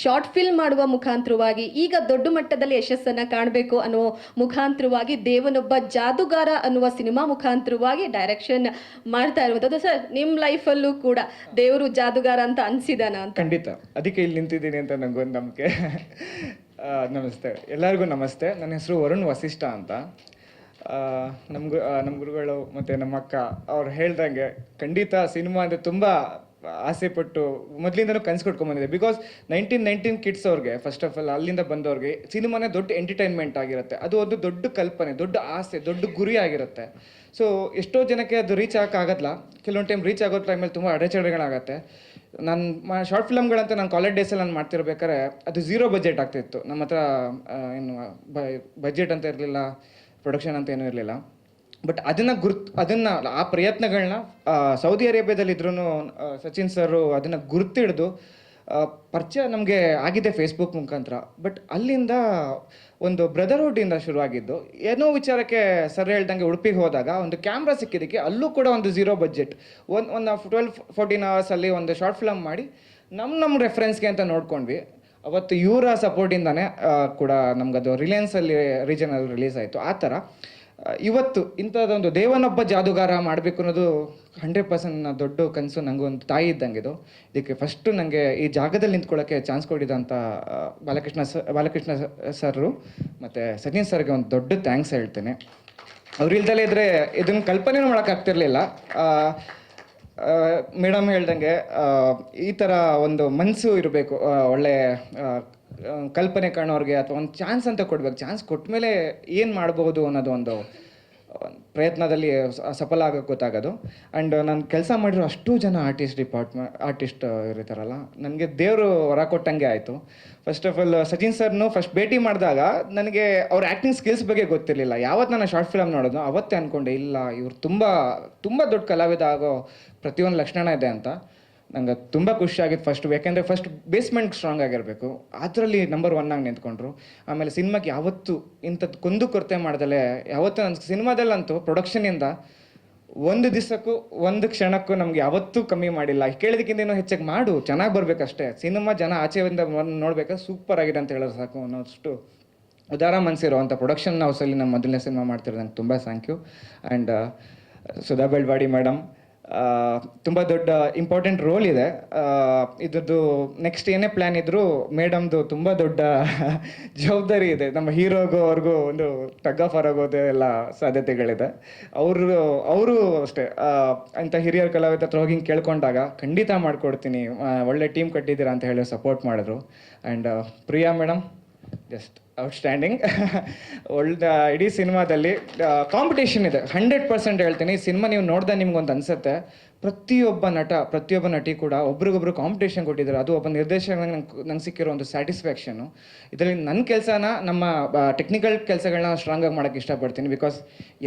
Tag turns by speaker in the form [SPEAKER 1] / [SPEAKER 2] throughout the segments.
[SPEAKER 1] Short film ಮಾಡುವ ಮುಖಾಂತರವಾಗಿ ಈಗ ದೊಡ್ಡ ಮಟ್ಟದಲ್ಲಿ ಯಶಸ್ಸನ್ನು ಕಾಣಬೇಕು ಅನ್ನೋ ಮುಖಾಂತರವಾಗಿ ದೇವನೊಬ್ಬ ಜಾದುಗಾರ ಅನ್ನುವ ಸಿನಿಮಾ ಮುಖಾಂತರವಾಗಿ ಡೈರೆಕ್ಷನ್ ಮಾಡ್ತಾ ಇರುವಂಥದ್ದು. ಸರ್, ನಿಮ್ಮ ಲೈಫಲ್ಲೂ ಕೂಡ ದೇವರು ಜಾದುಗಾರ ಅಂತ ಅನಿಸಿದಾನ ಅಂತ?
[SPEAKER 2] ಖಂಡಿತ, ಅದಕ್ಕೆ ಇಲ್ಲಿ ನಿಂತಿದ್ದೀನಿ ಅಂತ ನನಗೊಂದು ನಂಬಿಕೆ. ನಮಸ್ತೆ ಎಲ್ಲರಿಗೂ, ನಮಸ್ತೆ. ನನ್ನ ಹೆಸರು ವರುಣ್ ವಸಿಷ್ಠ ಅಂತ. ನಮ್ಮ ಗುರುಗಳು ಮತ್ತು ನಮ್ಮ ಅಕ್ಕ ಅವ್ರು ಹೇಳ್ದಂಗೆ ಖಂಡಿತ ಸಿನಿಮಾ ಅಂದರೆ ತುಂಬ ಆಸೆ ಪಟ್ಟು ಮೊದಲಿಂದನೂ ಕನಸು ಕೊಟ್ಕೊಂಡ್ಬಂದಿದೆ. ಬಿಕಾಸ್ 1919 ಕಿಡ್ಸ್ ಅವ್ರಿಗೆ, ಫಸ್ಟ್ ಆಫ್ ಆಲ್ ಅಲ್ಲಿಂದ ಬಂದವ್ರಿಗೆ ಸಿನಿಮಾನೇ ದೊಡ್ಡ ಎಂಟರ್ಟೈನ್ಮೆಂಟ್ ಆಗಿರುತ್ತೆ. ಅದು ಒಂದು ದೊಡ್ಡ ಕಲ್ಪನೆ, ದೊಡ್ಡ ಆಸೆ, ದೊಡ್ಡ ಗುರಿ ಆಗಿರುತ್ತೆ. ಸೊ ಎಷ್ಟೋ ಜನಕ್ಕೆ ಅದು ರೀಚ್ ಆಗೋಕ್ಕಾಗಲ್ಲ. ಕೆಲವೊಂದು ಟೈಮ್ ರೀಚ್ ಆಗೋ ಟೈಮಲ್ಲಿ ತುಂಬ ಅಡೆಚಣೆಗಳಾಗತ್ತೆ. ನಾನು ಶಾರ್ಟ್ ಫಿಲಮ್ಗಳಂತ ನಾನು ಕಾಲೇಜ್ ಡೇಸಲ್ಲಿ ನಾನು ಮಾಡ್ತಿರ್ಬೇಕಾದ್ರೆ ಅದು 0 ಬಜೆಟ್ ಆಗ್ತಿತ್ತು. ನಮ್ಮ ಹತ್ರ ಏನು ಬಜೆಟ್ ಅಂತ ಇರಲಿಲ್ಲ, ಪ್ರೊಡಕ್ಷನ್ ಅಂತ ಏನೂ ಇರಲಿಲ್ಲ. ಬಟ್ ಅದನ್ನು ಆ ಪ್ರಯತ್ನಗಳನ್ನ ಸೌದಿ ಅರೇಬಿಯಾದಲ್ಲಿದ್ರೂ ಸಚಿನ್ ಸರು ಅದನ್ನು ಗುರ್ತಿಡಿದು ಪರಿಚಯ ನಮಗೆ ಆಗಿದೆ ಫೇಸ್ಬುಕ್ ಮುಖಾಂತರ. ಬಟ್ ಅಲ್ಲಿಂದ ಒಂದು ಬ್ರದರ್ಹುಡ್ಡಿಂದ ಶುರುವಾಗಿದ್ದು. ಏನೋ ವಿಚಾರಕ್ಕೆ ಸರ್ ಹೇಳ್ದಂಗೆ ಉಡುಪಿಗೆ ಹೋದಾಗ ಒಂದು ಕ್ಯಾಮ್ರಾ ಸಿಕ್ಕಿದ್ದಕ್ಕೆ ಅಲ್ಲೂ ಕೂಡ ಒಂದು 0 ಬಜೆಟ್, ಒಂದು 12-14 ಅವರ್ಸಲ್ಲಿ ಒಂದು ಶಾರ್ಟ್ ಫಿಲಮ್ ಮಾಡಿ ನಮ್ಮ ರೆಫರೆನ್ಸ್ಗೆ ಅಂತ ನೋಡ್ಕೊಂಡ್ವಿ. ಅವತ್ತು ಇವರ ಸಪೋರ್ಟಿಂದಾನೇ ಕೂಡ ನಮಗದು ರಿಲಯನ್ಸಲ್ಲಿ ರೀಜನಲ್ಲಿ ರಿಲೀಸ್ ಆಯಿತು. ಆ ಥರ ಇವತ್ತು ಇಂಥದ್ದೊಂದು ದೇವನೊಬ್ಬ ಜಾದುಗಾರ ಮಾಡಬೇಕು ಅನ್ನೋದು 100% ದೊಡ್ಡ ಕನಸು. ನನಗೂ ಒಂದು ತಾಯಿ ಇದ್ದಂಗೆ ಇದು. ಇದಕ್ಕೆ ಫಸ್ಟು ನನಗೆ ಈ ಜಾಗದಲ್ಲಿ ನಿಂತ್ಕೊಳ್ಳೋಕ್ಕೆ ಚಾನ್ಸ್ ಕೊಟ್ಟಿದ್ದಂಥ ಬಾಲಕೃಷ್ಣ ಸರು ಮತ್ತು ಸಚಿನ್ ಸರ್ಗೆ ಒಂದು ದೊಡ್ಡ ಥ್ಯಾಂಕ್ಸ್ ಹೇಳ್ತೇನೆ. ಅವ್ರು ಇಲ್ದಲೇ ಇದ್ದರೆ ಇದನ್ನು ಕಲ್ಪನೆನೂ ಮಾಡೋಕ್ಕಾಗ್ತಿರ್ಲಿಲ್ಲ. ಮೇಡಮ್ ಹೇಳ್ದಂಗೆ ಈ ಥರ ಒಂದು ಮನಸ್ಸು ಇರಬೇಕು, ಒಳ್ಳೆ ಕಲ್ಪನೆ ಕಾಣೋರಿಗೆ, ಅಥವಾ ಒಂದು ಚಾನ್ಸ್ ಅಂತ ಕೊಡ್ಬೇಕು. ಚಾನ್ಸ್ ಕೊಟ್ಟ ಮೇಲೆ ಏನು ಮಾಡ್ಬೋದು ಅನ್ನೋದು ಒಂದು ಪ್ರಯತ್ನದಲ್ಲಿ ಸಫಲ ಆಗೋಕ್ಕೆ ಗೊತ್ತಾಗೋದು. ಆ್ಯಂಡ್ ನಾನು ಕೆಲಸ ಮಾಡಿರೋ ಅಷ್ಟು ಜನ ಆರ್ಟಿಸ್ಟ್ ಇರ್ತಾರಲ್ಲ, ನನಗೆ ದೇವರು ಹೊರ ಕೊಟ್ಟಂಗೆ ಆಯಿತು. ಫಸ್ಟ್ ಆಫ್ ಆಲ್ ಸಚಿನ್ ಸರ್ನು ಫಸ್ಟ್ ಭೇಟಿ ಮಾಡಿದಾಗ ನನಗೆ ಅವ್ರ ಆ್ಯಕ್ಟಿಂಗ್ ಸ್ಕಿಲ್ಸ್ ಬಗ್ಗೆ ಗೊತ್ತಿರಲಿಲ್ಲ. ಯಾವತ್ತು ನಾನು ಶಾರ್ಟ್ ಫಿಲಮ್ ನೋಡೋದು ಅವತ್ತೇ ಅಂದ್ಕೊಂಡೆ, ಇಲ್ಲ ಇವ್ರು ತುಂಬ ತುಂಬ ದೊಡ್ಡ ಕಲಾವಿದ ಆಗೋ ಪ್ರತಿಯೊಂದು ಲಕ್ಷಣ ಇದೆ ಅಂತ. ನಂಗೆ ತುಂಬ ಖುಷಿಯಾಗಿತ್ತು ಫಸ್ಟು. ಯಾಕೆಂದರೆ ಫಸ್ಟ್ ಬೇಸ್ಮೆಂಟ್ ಸ್ಟ್ರಾಂಗ್ ಆಗಿರಬೇಕು, ಅದರಲ್ಲಿ ನಂಬರ್ 1 ಆಗಿ ನಿಂತ್ಕೊಂಡ್ರು. ಆಮೇಲೆ ಸಿನಿಮಾಗೆ ಯಾವತ್ತೂ ಇಂಥದ್ದು ಕುಂದು ಕೊರತೆ ಮಾಡ್ದಲೆ ಯಾವತ್ತೂ ನನ್ನ ಸಿನಿಮಾದಲ್ಲಂತೂ ಪ್ರೊಡಕ್ಷನಿಂದ ಒಂದು ದಿವಸಕ್ಕೂ ಒಂದು ಕ್ಷಣಕ್ಕೂ ನಮ್ಗೆ ಯಾವತ್ತೂ ಕಮ್ಮಿ ಮಾಡಿಲ್ಲ. ಕೇಳಿದಕ್ಕಿಂತ ಇನ್ನೂ ಹೆಚ್ಚಾಗಿ ಮಾಡು, ಚೆನ್ನಾಗಿ ಬರಬೇಕಷ್ಟೇ. ಸಿನಿಮಾ ಜನ ಆಚೆಯಿಂದ ನೋಡ್ಬೇಕಾದ್ರೆ ಸೂಪರ್ ಆಗಿದೆ ಅಂತ ಹೇಳೋದು ಸಾಕು ಅನ್ನೋಷ್ಟು ಉದಾರ ಮನಸ್ಸಿರೋ ಅಂಥ ಪ್ರೊಡಕ್ಷನ್ ಹೌಸಲ್ಲಿ ನಮ್ಮ ಮೊದಲನೇ ಸಿನಿಮಾ ಮಾಡ್ತಿರೋದಂಗೆ ತುಂಬ thank you. And Sudha Belwadi madam ತುಂಬ ದೊಡ್ಡ ಇಂಪಾರ್ಟೆಂಟ್ ರೋಲ್ ಇದೆ. ಇದ್ರದ್ದು ನೆಕ್ಸ್ಟ್ ಏನೇ ಪ್ಲ್ಯಾನ್ ಇದ್ದರೂ ಮೇಡಮ್ದು ತುಂಬ ದೊಡ್ಡ ಜವಾಬ್ದಾರಿ ಇದೆ. ನಮ್ಮ ಹೀರೋಗೂ ಅವ್ರಿಗೂ ಒಂದು ಟಗ್ ಆಫ್ ಆಗೋದು ಎಲ್ಲ ಸಾಧ್ಯತೆಗಳಿದೆ. ಅವರು ಅಷ್ಟೇ ಅಂಥ ಹಿರಿಯರ ಕಲಾವಿದ ಹತ್ರ ಹೋಗಿ ಕೇಳ್ಕೊಂಡಾಗ ಖಂಡಿತ ಮಾಡಿಕೊಡ್ತೀನಿ, ಒಳ್ಳೆ ಟೀಮ್ ಕಟ್ಟಿದ್ದೀರಾ ಅಂತ ಹೇಳಿ ಸಪೋರ್ಟ್ ಮಾಡಿದ್ರು. And Priya madam just outstanding. ಇಡೀ ಸಿನಿಮಾದಲ್ಲಿ ಕಾಂಪಿಟೇಷನ್ ಇದೆ, 100% ಹೇಳ್ತೀನಿ. ಸಿನಿಮಾ ನೀವು ನೋಡ್ದೆ ನಿಮ್ಗೊಂದು ಅನಿಸುತ್ತೆ, ಪ್ರತಿಯೊಬ್ಬ ನಟಿ ಕೂಡ ಒಬ್ರಿಗೊಬ್ರು ಕಾಂಪಿಟೇಷನ್ ಕೊಟ್ಟಿದ್ದಾರೆ. ಅದು ಒಬ್ಬ ನಿರ್ದೇಶಕ ನಂಗೆ ಸಿಕ್ಕಿರೋ ಒಂದು ಸ್ಯಾಟಿಸ್ಫ್ಯಾಕ್ಷನು. ಇದರಲ್ಲಿ ನನ್ನ ಕೆಲಸನ, ನಮ್ಮ ಟೆಕ್ನಿಕಲ್ ಕೆಲಸಗಳನ್ನ ಸ್ಟ್ರಾಂಗಾಗಿ ಮಾಡೋಕ್ಕೆ ಇಷ್ಟಪಡ್ತೀನಿ. ಬಿಕಾಸ್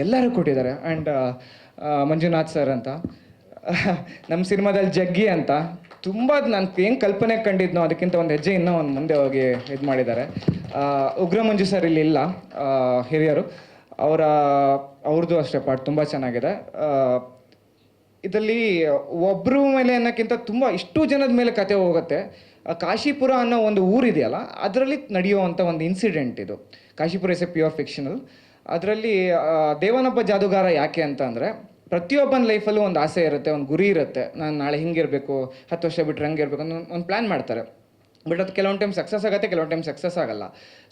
[SPEAKER 2] ಎಲ್ಲರೂ ಕೊಟ್ಟಿದ್ದಾರೆ. ಆ್ಯಂಡ್ ಮಂಜುನಾಥ್ ಸರ್ ಅಂತ, ನಮ್ಮ ಸಿನಿಮಾದಲ್ಲಿ ಜಗ್ಗಿ ಅಂತ, ತುಂಬ ನಾನು ಏನು ಕಲ್ಪನೆ ಕಂಡಿದ್ನೋ ಅದಕ್ಕಿಂತ ಒಂದು ಹೆಜ್ಜೆ ಇನ್ನೂ ಒಂದು ಮುಂದೆ ಹೋಗಿ ಇದು ಮಾಡಿದ್ದಾರೆ. ಉಗ್ರ ಮಂಜು ಸರ್ ಇಲ್ಲಿ ಇಲ್ಲ, ಹಿರಿಯರು, ಅವ್ರದ್ದು ಅಷ್ಟೇ ಪಾಠ ತುಂಬ ಚೆನ್ನಾಗಿದೆ. ಇದರಲ್ಲಿ ಒಬ್ಬರು ಮೇಲೆ ಅನ್ನೋಕ್ಕಿಂತ ತುಂಬ ಇಷ್ಟು ಜನದ ಮೇಲೆ ಕತೆ ಹೋಗುತ್ತೆ. ಕಾಶಿಪುರ ಅನ್ನೋ ಒಂದು ಊರಿದೆಯಲ್ಲ, ಅದರಲ್ಲಿ ನಡೆಯುವಂಥ ಒಂದು ಇನ್ಸಿಡೆಂಟ್ ಇದು. Kashipura is A pure fictional. ಅದರಲ್ಲಿ ದೇವನೊಬ್ಬ ಜಾದುಗಾರ ಯಾಕೆ ಅಂತ ಅಂದರೆ, ಪ್ರತಿಯೊಬ್ಬನ ಲೈಫಲ್ಲೂ ಒಂದು ಆಸೆ ಇರುತ್ತೆ, ಒಂದು ಗುರಿ ಇರುತ್ತೆ. ನಾನು ನಾಳೆ ಹಿಂಗಿರಬೇಕು, 10 ವರ್ಷ ಬಿಟ್ಟರೆ ಹಂಗಿರ್ಬೇಕು ಅನ್ನೋ ಒಂದು ಪ್ಲ್ಯಾನ್ ಮಾಡ್ತಾರೆ. ಬಟ್ ಅದು ಕೆಲವೊಂದು ಟೈಮ್ ಸಕ್ಸಸ್ ಆಗುತ್ತೆ, ಕೆಲವೊಂದು ಟೈಮ್ ಸಕ್ಸಸ್ ಆಗಲ್ಲ.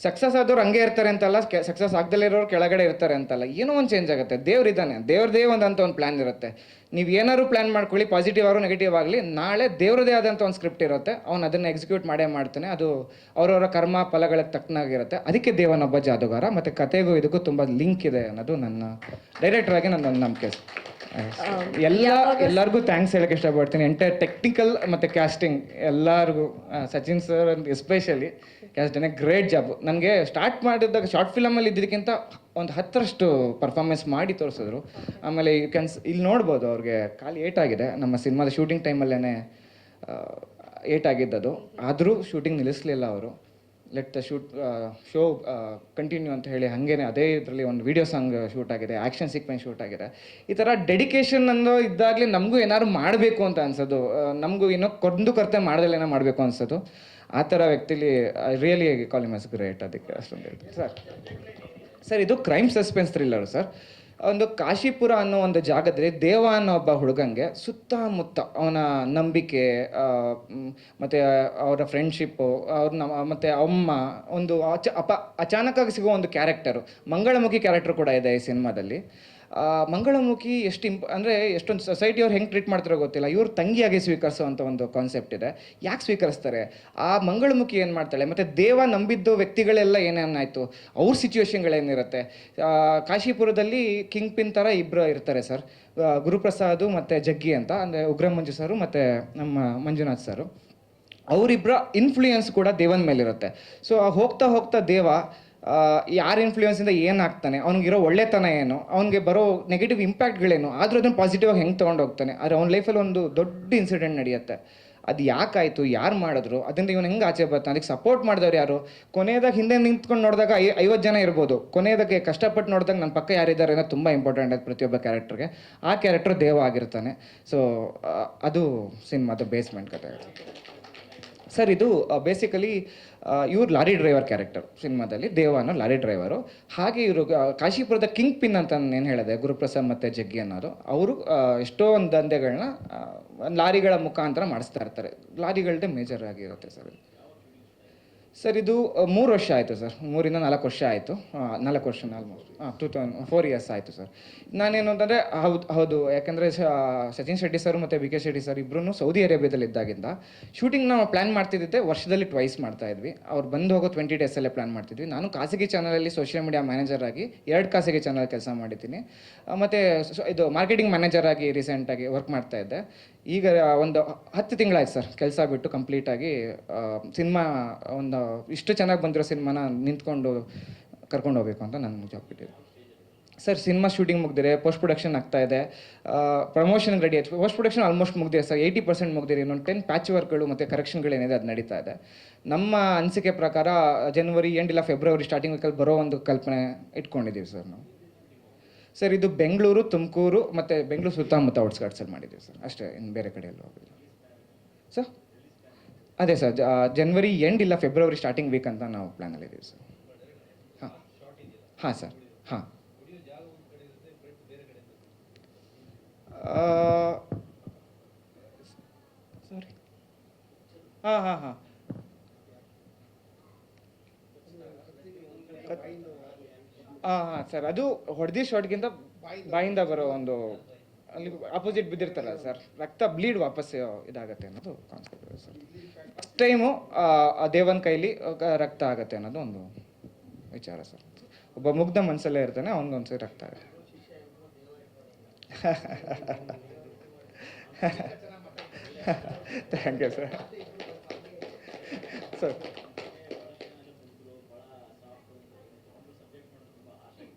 [SPEAKER 2] ಸಕ್ಸಸ್ ಆದವ್ರು ಹಂಗೆ ಇರ್ತಾರೆ ಅಂತಲ್ಲ, ಸಕ್ಸಸ್ ಆಗದಲ್ಲೇ ಇರೋರು ಕೆಳಗಡೆ ಇರ್ತಾರೆ ಅಂತಲ್ಲ, ಏನೋ ಒಂದು ಚೇಂಜ್ ಆಗುತ್ತೆ. ದೇವ್ರಿದ್ದಾನೆ, ದೇವ್ರದೇ ಒಂದು ಪ್ಲ್ಯಾನ್ ಇರುತ್ತೆ. ನೀವು ಏನಾದ್ರು ಪ್ಲ್ಯಾನ್ ಮಾಡ್ಕೊಳ್ಳಿ, ಪಾಸಿಟಿವ್ ಆಗೋ ನೆಗೆಟಿವ್ ಆಗಲಿ, ನಾಳೆ ದೇವ್ರದೇ ಆದಂಥ ಒಂದು ಸ್ಕ್ರಿಪ್ಟ್ ಇರುತ್ತೆ. ಅವ್ನು ಅದನ್ನು ಎಕ್ಸಿಕ್ಯೂಟ್ ಮಾಡ್ತಾನೆ. ಅದು ಅವರವರ ಕರ್ಮ ಫಲಗಳಿಗೆ ತಕ್ಕನಾಗಿರುತ್ತೆ. ಅದಕ್ಕೆ ದೇವನೊಬ್ಬ ಜಾದುಗಾರ. ಮತ್ತು ಕತೆಗೂ ಇದಕ್ಕೂ ತುಂಬ ಲಿಂಕ್ ಇದೆ ಅನ್ನೋದು ನನ್ನ ಡೈರೆಕ್ಟರ್ ಆಗಿ ನನ್ನ ನಂಬಿಕೆ. ಎಲ್ಲರಿಗೂ ಥ್ಯಾಂಕ್ಸ್ ಹೇಳಕ್ಕೆ ಇಷ್ಟಪಡ್ತೀನಿ. ಎಂಟೈರ್ ಟೆಕ್ನಿಕಲ್ ಮತ್ತು ಕ್ಯಾಸ್ಟಿಂಗ್ ಎಲ್ಲರಿಗೂ, Sachin sir especially caste great job. ನನಗೆ ಸ್ಟಾರ್ಟ್ ಮಾಡಿದಾಗ ಶಾರ್ಟ್ ಫಿಲಮಲ್ಲಿ ಇದ್ದಕ್ಕಿಂತ ಒಂದು 10ರಷ್ಟು ಪರ್ಫಾರ್ಮೆನ್ಸ್ ಮಾಡಿ ತೋರಿಸಿದ್ರು. ಆಮೇಲೆ ಇಲ್ಲಿ ನೋಡ್ಬೋದು ಅವ್ರಿಗೆ ಕಾಲು ಏಟಾಗಿದೆ. ನಮ್ಮ ಸಿನಿಮಾದ ಶೂಟಿಂಗ್ ಟೈಮಲ್ಲೇ ಏಟಾಗಿದ್ದದು, ಆದರೂ ಶೂಟಿಂಗ್ ನಿಲ್ಲಿಸಲಿಲ್ಲ ಅವರು. ಲೆಟ್ ದ ಶೋ ಕಂಟಿನ್ಯೂ ಅಂತ ಹೇಳಿ ಹಾಗೇನೆ ಅದೇ ಇದರಲ್ಲಿ ಒಂದು ವಿಡಿಯೋ ಸಾಂಗ್ ಶೂಟ್ ಆಗಿದೆ, ಆ್ಯಕ್ಷನ್ ಸೀಕ್ವೆನ್ಸ್ ಶೂಟ್ ಆಗಿದೆ. ಈ ಥರ ಡೆಡಿಕೇಶನ್ ಅನ್ನೋ ಇದ್ದಾಗಲೇ ನಮಗೂ ಏನಾದ್ರು ಮಾಡಬೇಕು ಅಂತ ಅನ್ಸೋದು, ನಮಗೂ ಇನ್ನೂ ಕರ್ತೆ ಮಾಡ್ದಲ್ಲೇನೋ ಮಾಡಬೇಕು ಅನ್ಸೋದು. ಆ ಥರ ವ್ಯಕ್ತಿಲಿ ರಿಯಲಿ ಕಾಲ್ ಮಸ್ ಗ್ರೇಟ್. ಅದಕ್ಕೆ ಅಷ್ಟೊಂದು ಹೇಳ್ತೀನಿ ಸರ್. ಇದು ಕ್ರೈಮ್ ಸಸ್ಪೆನ್ಸ್ ಥ್ರಿಲ್ಲರ್ ಸರ್. ಒಂದು ಕಾಶಿಪುರ ಅನ್ನೋ ಒಂದು ಜಾಗದಲ್ಲಿ ದೇವ ಅನ್ನೋ ಒಬ್ಬ ಹುಡುಗಂಗೆ ಸುತ್ತಮುತ್ತ ಅವನ ನಂಬಿಕೆ ಮತ್ತು ಅವರ ಫ್ರೆಂಡ್ಶಿಪ್ಪು ಮತ್ತು ಅಮ್ಮ ಒಂದು ಅಚಾನಕ್ಕಾಗಿ ಸಿಗೋ ಒಂದು ಕ್ಯಾರೆಕ್ಟರು, ಮಂಗಳಮುಖಿ ಕ್ಯಾರೆಕ್ಟರ್ ಕೂಡ ಇದೆ ಈ ಸಿನಿಮಾದಲ್ಲಿ. ಮಂಗಳಮುಖಿ ಅಂದರೆ ಎಷ್ಟೊಂದು ಸೊಸೈಟಿಯವ್ರು ಹೆಂಗೆ ಟ್ರೀಟ್ ಮಾಡ್ತಾರೋ ಗೊತ್ತಿಲ್ಲ, ಇವ್ರು ತಂಗಿಯಾಗಿ ಸ್ವೀಕರಿಸೋವಂಥ ಒಂದು ಕಾನ್ಸೆಪ್ಟ್ ಇದೆ. ಯಾಕೆ ಸ್ವೀಕರಿಸ್ತಾರೆ, ಆ ಮಂಗಳಮುಖಿ ಏನು ಮಾಡ್ತಾಳೆ, ಮತ್ತು ದೇವ ನಂಬಿದ್ದು ವ್ಯಕ್ತಿಗಳೆಲ್ಲ ಏನೇನಾಯಿತು, ಅವ್ರ ಸಿಚುವೇಶನ್ಗಳೇನಿರುತ್ತೆ. ಕಾಶಿಪುರದಲ್ಲಿ ಕಿಂಗ್ ಪಿನ್ ಥರ ಇಬ್ಬರು ಇರ್ತಾರೆ ಸರ್, ಗುರುಪ್ರಸಾದ್ ಮತ್ತು ಜಗ್ಗಿ ಅಂತ, ಅಂದರೆ ಉಗ್ರ ಮಂಜು ಸರು ಮತ್ತು ನಮ್ಮ ಮಂಜುನಾಥ್ ಸರು. ಅವರಿಬ್ಬರ ಇನ್ಫ್ಲೂಯೆನ್ಸ್ ಕೂಡ ದೇವನ ಮೇಲಿರುತ್ತೆ. ಸೊ ಹೋಗ್ತಾ ಹೋಗ್ತಾ ದೇವ ಯಾರ ಇನ್ಫ್ಲೂಯೆನ್ಸಿಂದ ಏನಾಗ್ತಾನೆ, ಅವ್ನಿಗಿರೋ ಒಳ್ಳೆತನ ಏನು, ಅವ್ನಿಗೆ ಬರೋ ನೆಗೆಟಿವ್ ಇಂಪ್ಯಾಕ್ಟ್ಗಳೇನು, ಆದರೂ ಅದನ್ನು ಪಾಸಿಟಿವ್ ಆಗಿ ಹೆಂಗೆ ತೊಗೊಂಡು ಹೋಗ್ತಾನೆ. ಆದರೆ ಅವ್ನ ಲೈಫಲ್ಲಿ ಒಂದು ದೊಡ್ಡ ಇನ್ಸಿಡೆಂಟ್ ನಡೆಯುತ್ತೆ. ಅದು ಯಾಕಾಯಿತು, ಯಾರು ಮಾಡಿದ್ರು, ಅದರಿಂದ ಇವನು ಹೆಂಗೆ ಆಚೆ ಬರ್ತಾನೆ, ಅದಕ್ಕೆ ಸಪೋರ್ಟ್ ಮಾಡಿದವ್ರು ಯಾರು. ಕೊನೆಯದಾಗ ಹಿಂದೆ ನಿಂತ್ಕೊಂಡು ನೋಡಿದಾಗ 50 ಜನ ಇರ್ಬೋದು, ಕೊನೆಯದಕ್ಕೆ ಕಷ್ಟಪಟ್ಟು ನೋಡಿದಾಗ ನನ್ನ ಪಕ್ಕ ಯಾರಿದ್ದಾರೆ ಅನ್ನೋದು ತುಂಬ ಇಂಪಾರ್ಟೆಂಟ್ ಆಯ್ತು ಪ್ರತಿಯೊಬ್ಬ ಕ್ಯಾರೆಕ್ಟರ್ಗೆ. ಆ ಕ್ಯಾರೆಕ್ಟರ್ ದೇವ ಆಗಿರ್ತಾನೆ. ಸೊ ಅದು ಸಿನಿಮಾದ ಬೇಸ್ಮೆಂಟ್ ಕತೆ ಸರ್. ಇದು ಬೇಸಿಕಲಿ ಇವ್ರು ಲಾರಿ ಡ್ರೈವರ್ ಕ್ಯಾರೆಕ್ಟರ್ ಸಿನಿಮಾದಲ್ಲಿ, ದೇವ ಅನ್ನೋ ಲಾರಿ ಡ್ರೈವರು. ಹಾಗೆ ಇವರು ಕಾಶಿಪುರದ ಕಿಂಗ್ ಪಿನ್ ಅಂತ ಏನು ಹೇಳಿದೆ, ಗುರುಪ್ರಸಾದ್ ಮತ್ತು ಜಗ್ಗಿ ಅನ್ನೋದು, ಅವರು ಎಷ್ಟೋ ಒಂದು ದಂಧೆಗಳನ್ನ ಲಾರಿಗಳ ಮುಖಾಂತರ ಮಾಡಿಸ್ತಾ ಇರ್ತಾರೆ. ಲಾರಿಗಳದ್ದೇ ಮೇಜರ್ ಆಗಿರುತ್ತೆ ಸರ್. ಇದು 3 ವರ್ಷ ಆಯಿತು ಸರ್, 3 ಇಂದ 4 ವರ್ಷ ಆಯಿತು. 4 ವರ್ಷ ಆಲ್ಮೋಸ್ಟ್ 4 ಇಯರ್ಸ್ ಆಯಿತು ಸರ್. ನಾನೇನು ಅಂತಂದರೆ ಹೌದು, ಯಾಕಂದರೆ ಸಚಿನ್ ಶೆಟ್ಟಿ ಸರ್ ಮತ್ತು ವಿ ಕೆ ಶೆಟ್ಟಿ ಸರ್ ಇಬ್ಬರೂ ಸೌದಿ ಅರೇಬಿಯಾದಲ್ಲಿ ಇದ್ದಾಗಿಂದ ಶೂಟಿಂಗ್ ನಾವು ಪ್ಲ್ಯಾನ್ ಮಾಡ್ತಿದ್ದೆ ವರ್ಷದಲ್ಲಿ ಟ್ವೈಸ್ ಮಾಡ್ತಾಯಿದ್ವಿ. ಅವ್ರು ಬಂದು ಹೋಗೋ 20 ಡೇಸಲ್ಲೇ ಪ್ಲ್ಯಾನ್ ಮಾಡ್ತಿದ್ವಿ. ನಾನು ಖಾಸಗಿ ಚಾನಲಲ್ಲಿ ಸೋಷಿಯಲ್ ಮೀಡಿಯಾ ಮ್ಯಾನೇಜರ್ ಆಗಿ 2 ಖಾಸಗಿ ಚಾನಲ್ ಕೆಲಸ ಮಾಡಿದ್ದೀನಿ, ಮತ್ತು ಇದು ಮಾರ್ಕೆಟಿಂಗ್ ಮ್ಯಾನೇಜರ್ ಆಗಿ ರೀಸೆಂಟಾಗಿ ವರ್ಕ್ ಮಾಡ್ತಾಯಿದ್ದೆ. ಈಗ ಒಂದು 10 ತಿಂಗಳಾಯ್ತು ಸರ್ ಕೆಲಸ ಬಿಟ್ಟು ಕಂಪ್ಲೀಟಾಗಿ. ಸಿನಿಮಾ ಒಂದು ಇಷ್ಟು ಚೆನ್ನಾಗಿ ಬಂದಿರೋ ಸಿನಿಮಾನ ನಿಂತ್ಕೊಂಡು ಕರ್ಕೊಂಡು ಹೋಗ್ಬೇಕು ಅಂತ ನಾನು ಜಾಬ್ ಬಿಟ್ಟಿದ್ದೆ ಸರ್. ಸಿನಿಮಾ ಶೂಟಿಂಗ್ ಮುಗಿದಿದೆ, ಪೋಸ್ಟ್ ಪ್ರೊಡಕ್ಷನ್ ಆಗ್ತಾಯಿದೆ, ಪ್ರಮೋಷನ್ ರೆಡಿ ಆಯ್ತು. ಪೋಸ್ಟ್ ಪ್ರೊಡಕ್ಷನ್ ಆಲ್ಮೋಸ್ಟ್ ಮುಗಿದಿದೆ ಸರ್, 80% ಮುಗಿದಿದೆ. ಇನ್ನೊಂದು 10 ಪ್ಯಾಚ್ ವರ್ಕ್ಗಳು ಮತ್ತು ಕರೆಕ್ಷನ್ಗಳೇನಿದೆ ಅದು ನಡೀತಾ ಇದೆ. ನಮ್ಮ ಅನಿಸಿಕೆ ಪ್ರಕಾರ ಜನವರಿ ಎಂಡ್ ಇಲ್ಲ ಫೆಬ್ರವರಿ ಸ್ಟಾರ್ಟಿಂಗ್ ವೀಕಲ್ಲಿ ಬರೋ ಒಂದು ಕಲ್ಪನೆ ಇಟ್ಕೊಂಡಿದ್ದೀವಿ ಸರ್ ನಾವು. ಸರ್ ಇದು ಬೆಂಗಳೂರು, ತುಮಕೂರು ಮತ್ತು ಬೆಂಗಳೂರು ಸುತ್ತಮುತ್ತ ಔಟ್ಸ್ಕರ್ಟ್ಸಲ್ಲಿ ಮಾಡಿದ್ದೀವಿ ಸರ್, ಅಷ್ಟೇ. ಇನ್ನು ಬೇರೆ ಕಡೆಯಲ್ಲೂ ಹೋಗಿಲ್ಲ ಸರ್. ಅದೇ ಸರ್, ಜನವರಿ ಎಂಡ್ ಇಲ್ಲ ಫೆಬ್ರವರಿ ಸ್ಟಾರ್ಟಿಂಗ್ ವೀಕ್ ಅಂತ ನಾವು ಪ್ಲ್ಯಾನಲ್ಲಿದ್ದೀವಿ ಸರ್. ಹಾಂ ಸರ್. ಹಾಂ ಸಾರಿ. ಹಾಂ ಸರ್, ಅದು ಹೊಡೆದಿ ಶಾಟ್ಗಿಂತ ಬಾಯಿಂದ ಬರೋ ಒಂದು ಅಲ್ಲಿ ಆಪೋಸಿಟ್ ಬಿದ್ದಿರ್ತಲ್ಲ ಸರ್, ರಕ್ತ ಬ್ಲೀಡ್ ವಾಪಸ್ ಇದಾಗತ್ತೆ ಅನ್ನೋದು ಕಾನ್ಸೆಪ್ಟ್ ಇದೆ ಸರ್. ಟೈಮು ದೇವನ ಕೈಲಿ ರಕ್ತ ಆಗತ್ತೆ ಅನ್ನೋದು ಒಂದು ವಿಚಾರ ಸರ್. ಒಬ್ಬ ಮುಗ್ಧ ಮನಸ್ಸಲ್ಲೇ ಇರ್ತಾನೆ, ಅವನಿಗೊಂದ್ಸರಿ ರಕ್ತ ಆಗುತ್ತೆ. Thank you sir. ಸರ್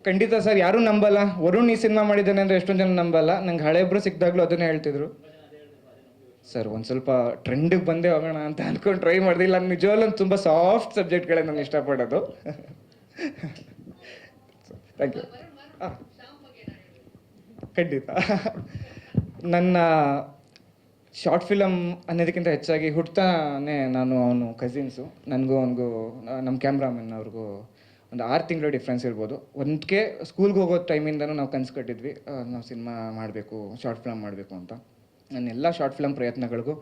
[SPEAKER 2] ಖಂಡಿತ ಸರ್, ಯಾರೂ ನಂಬಲ್ಲ. ವರುಣ್ ಈ ಸಿನಿಮಾ ಮಾಡಿದ್ದಾನೆ ಅಂದರೆ ಎಷ್ಟೊಂದು ಜನ ನಂಬಲ್ಲ. ನಂಗೆ ಹಳೆಬ್ರು ಸಿಕ್ಕಿದಾಗಲೂ ಅದನ್ನೇ ಹೇಳ್ತಿದ್ರು ಸರ್. ಒಂದು ಸ್ವಲ್ಪ ಟ್ರೆಂಡಿಗೆ ಬಂದೇ ಹೋಗೋಣ ಅಂತ ಅಂದ್ಕೊಂಡು ಟ್ರೈ ಮಾಡಿದಿಲ್ಲ. ನಾನು ನಿಜವಾಗ್ಲೂ ತುಂಬ ಸಾಫ್ಟ್ ಸಬ್ಜೆಕ್ಟ್ಗಳೇ ನಾನು ಇಷ್ಟಪಡೋದು. Thank you. ಹಾಂ ಖಂಡಿತ. ನನ್ನ ಶಾರ್ಟ್ ಫಿಲಮ್ ಅನ್ನೋದಕ್ಕಿಂತ ಹೆಚ್ಚಾಗಿ ಹುಡ್ತಾನೆ ನಾನು ಅವನು ಕಸಿನ್ಸು. ನನಗೂ ಅವನಿಗೂ ನಮ್ಮ ಕ್ಯಾಮ್ರಾಮನ್ ಅವ್ರಿಗೂ ಒಂದು 6 ತಿಂಗಳು ಡಿಫ್ರೆನ್ಸ್ ಇರ್ಬೋದು. ಒಂದಕ್ಕೆ ಸ್ಕೂಲ್ಗೆ ಹೋಗೋ ಟೈಮಿಂದನೂ ನಾವು ಕನಸು ಕಟ್ಟಿದ್ವಿ, ನಾವು ಸಿನಿಮಾ ಮಾಡಬೇಕು, ಶಾರ್ಟ್ ಫಿಲಮ್ ಮಾಡಬೇಕು ಅಂತ. ನನ್ನ ಎಲ್ಲ ಶಾರ್ಟ್ ಫಿಲಮ್ ಪ್ರಯತ್ನಗಳಿಗೂ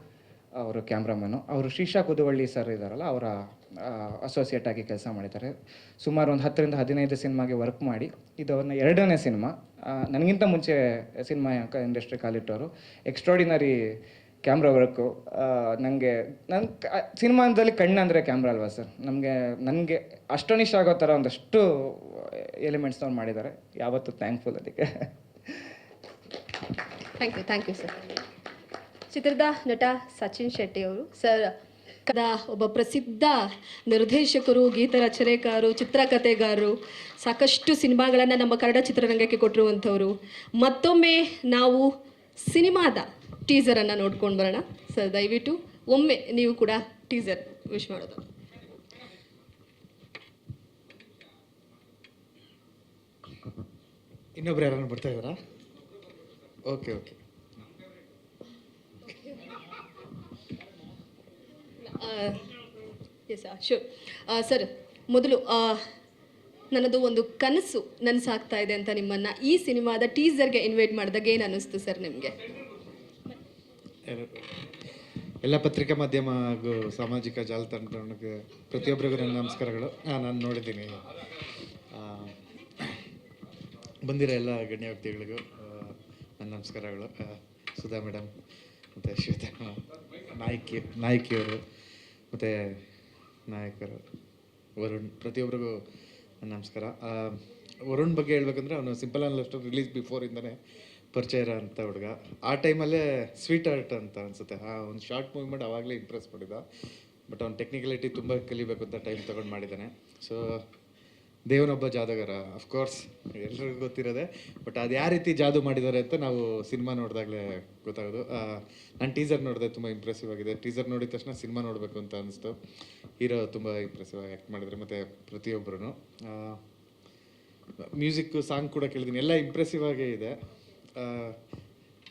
[SPEAKER 2] ಅವರು ಕ್ಯಾಮ್ರಾಮನ್ನು, ಅವರು ಶ್ರೀಶಾ ಕುದುವಳ್ಳಿ ಸರ್ ಇದ್ದಾರಲ್ಲ, ಅವರ ಅಸೋಸಿಯೇಟ್ ಆಗಿ ಕೆಲಸ ಮಾಡಿದ್ದಾರೆ. ಸುಮಾರು ಒಂದು 10 ರಿಂದ 15 ಸಿನಿಮಾಗೆ ವರ್ಕ್ ಮಾಡಿ ಇದು ಅವ್ರನ್ನ 2ನೇ ಸಿನಿಮಾ. ನನಗಿಂತ ಮುಂಚೆ ಸಿನಿಮಾ ಇಂಡಸ್ಟ್ರಿ ಕಾಲಿಟ್ಟವರು. Extraordinary camera work. ನನಗೆ ಸಿನಿಮಾದಲ್ಲಿ ಕಣ್ಣಂದರೆ ಕ್ಯಾಮ್ರಾ ಅಲ್ವಾ ಸರ್, ನನಗೆ ಅಷ್ಟೊನಿಷ್ಟ ಆಗೋ ಥರ ಒಂದಷ್ಟು ಎಲಿಮೆಂಟ್ಸ್ ಅವ್ರು ಮಾಡಿದ್ದಾರೆ. ಯಾವತ್ತೂ ಥ್ಯಾಂಕ್ಫುಲ್ ಅದಕ್ಕೆ.
[SPEAKER 1] Thank you sir. ಚಿತ್ರದ ನಟ ಸಚಿನ್ ಶೆಟ್ಟಿ ಅವರು ಸರ್ ಒಬ್ಬ ಪ್ರಸಿದ್ಧ ನಿರ್ದೇಶಕರು, ಗೀತ ರಚನೆಕಾರರು, ಚಿತ್ರಕಥೆಗಾರರು, ಸಾಕಷ್ಟು ಸಿನಿಮಾಗಳನ್ನು ನಮ್ಮ ಕನ್ನಡ ಚಿತ್ರರಂಗಕ್ಕೆ ಕೊಟ್ಟಿರುವಂಥವ್ರು. ಮತ್ತೊಮ್ಮೆ ನಾವು ಸಿನಿಮಾದ ಟೀಸರನ್ನು ನೋಡ್ಕೊಂಡು ಬರೋಣ ಸರ್. ದಯವಿಟ್ಟು ಒಮ್ಮೆ ನೀವು ಕೂಡ ಟೀಸರ್ ವಿಶ್ ಮಾಡೋದು.
[SPEAKER 3] ಇನ್ನೊಬ್ರು ಯಾರನ್ನ ಬರ್ತಾ ಇದ್ದಾರಾ? Okay okay.
[SPEAKER 1] Yes sure sir. ಮೊದಲು ನನ್ನದು ಒಂದು ಕನಸು ನನಸಾಗ್ತಾ ಇದೆ ಅಂತ ನಿಮ್ಮನ್ನು ಈ ಸಿನಿಮಾದ ಟೀಸರ್ಗೆ ಇನ್ವೈಟ್ ಮಾಡಿದಾಗ ಏನು ಅನ್ನಿಸ್ತು ಸರ್ ನಿಮಗೆ?
[SPEAKER 3] ಎಲ್ಲ ಪತ್ರಿಕಾ ಮಾಧ್ಯಮ ಹಾಗೂ ಸಾಮಾಜಿಕ ಜಾಲತಾಣಕ್ಕೆ ಪ್ರತಿಯೊಬ್ಬರಿಗೂ ನನ್ನ ನಮಸ್ಕಾರಗಳು. ನಾನು ನೋಡಿದ್ದೀನಿ, ಬಂದಿರೋ ಎಲ್ಲ ಗಣ್ಯ ವ್ಯಕ್ತಿಗಳಿಗೂ ನನ್ನ ನಮಸ್ಕಾರಗಳು. ಸುಧಾ ಮೇಡಮ್ ಮತ್ತು ಶ್ವೇತಾ ನಾಯಕಿಯವರು ಮತ್ತು ನಾಯಕರು ವರುಣ್, ಪ್ರತಿಯೊಬ್ಬರಿಗೂ ನನ್ನ ನಮಸ್ಕಾರ. ವರುಣ್ ಬಗ್ಗೆ ಹೇಳ್ಬೇಕಂದ್ರೆ ಅವನು simple and love story release ಬಿಫೋರಿಂದನೇ ಪರಿಚಯ ಇರೋ ಅಂಥ ಹುಡುಗ. ಆ ಟೈಮಲ್ಲೇ ಸ್ವೀಟ್ ಆರ್ಟ್ ಅಂತ ಅನಿಸುತ್ತೆ, ಒಂದು ಶಾರ್ಟ್ ಮೂವಿ ಮಾಡಿ ಆವಾಗಲೇ ಇಂಪ್ರೆಸ್ ಮಾಡಿದ. ಬಟ್ ಅವ್ನು ಟೆಕ್ನಿಕಲಿಟಿ ತುಂಬ ಕಲಿಬೇಕು ಅಂತ ಟೈಮ್ ತೊಗೊಂಡು ಮಾಡಿದ್ದಾನೆ. ಸೊ ದೇವನೊಬ್ಬ ಜಾದೂಗಾರ ಅಫ್ಕೋರ್ಸ್ ಎಲ್ರಿಗೂ ಗೊತ್ತಿರೋದೆ. ಬಟ್ ಅದು ಯಾವ ರೀತಿ ಜಾದು ಮಾಡಿದ್ದಾರೆ ಅಂತ ನಾವು ಸಿನಿಮಾ ನೋಡಿದಾಗಲೇ ಗೊತ್ತಾಗೋದು. ನಾನು ಟೀಸರ್ ನೋಡಿದೆ, ತುಂಬ ಇಂಪ್ರೆಸಿವ್ ಆಗಿದೆ. ಟೀಸರ್ ನೋಡಿದ ತಕ್ಷಣ ಸಿನಿಮಾ ನೋಡಬೇಕು ಅಂತ ಅನಿಸ್ತು. ಹೀರೋ ತುಂಬ ಇಂಪ್ರೆಸಿವ್ ಆಗಿ ಆ್ಯಕ್ಟ್ ಮಾಡಿದ್ರು, ಮತ್ತು ಪ್ರತಿಯೊಬ್ಬರೂ ಮ್ಯೂಸಿಕ್ಕು ಸಾಂಗ್ ಕೂಡ ಕೇಳಿದ್ದೀನಿ, ಎಲ್ಲ ಇಂಪ್ರೆಸಿವ್ ಆಗೇ ಇದೆ.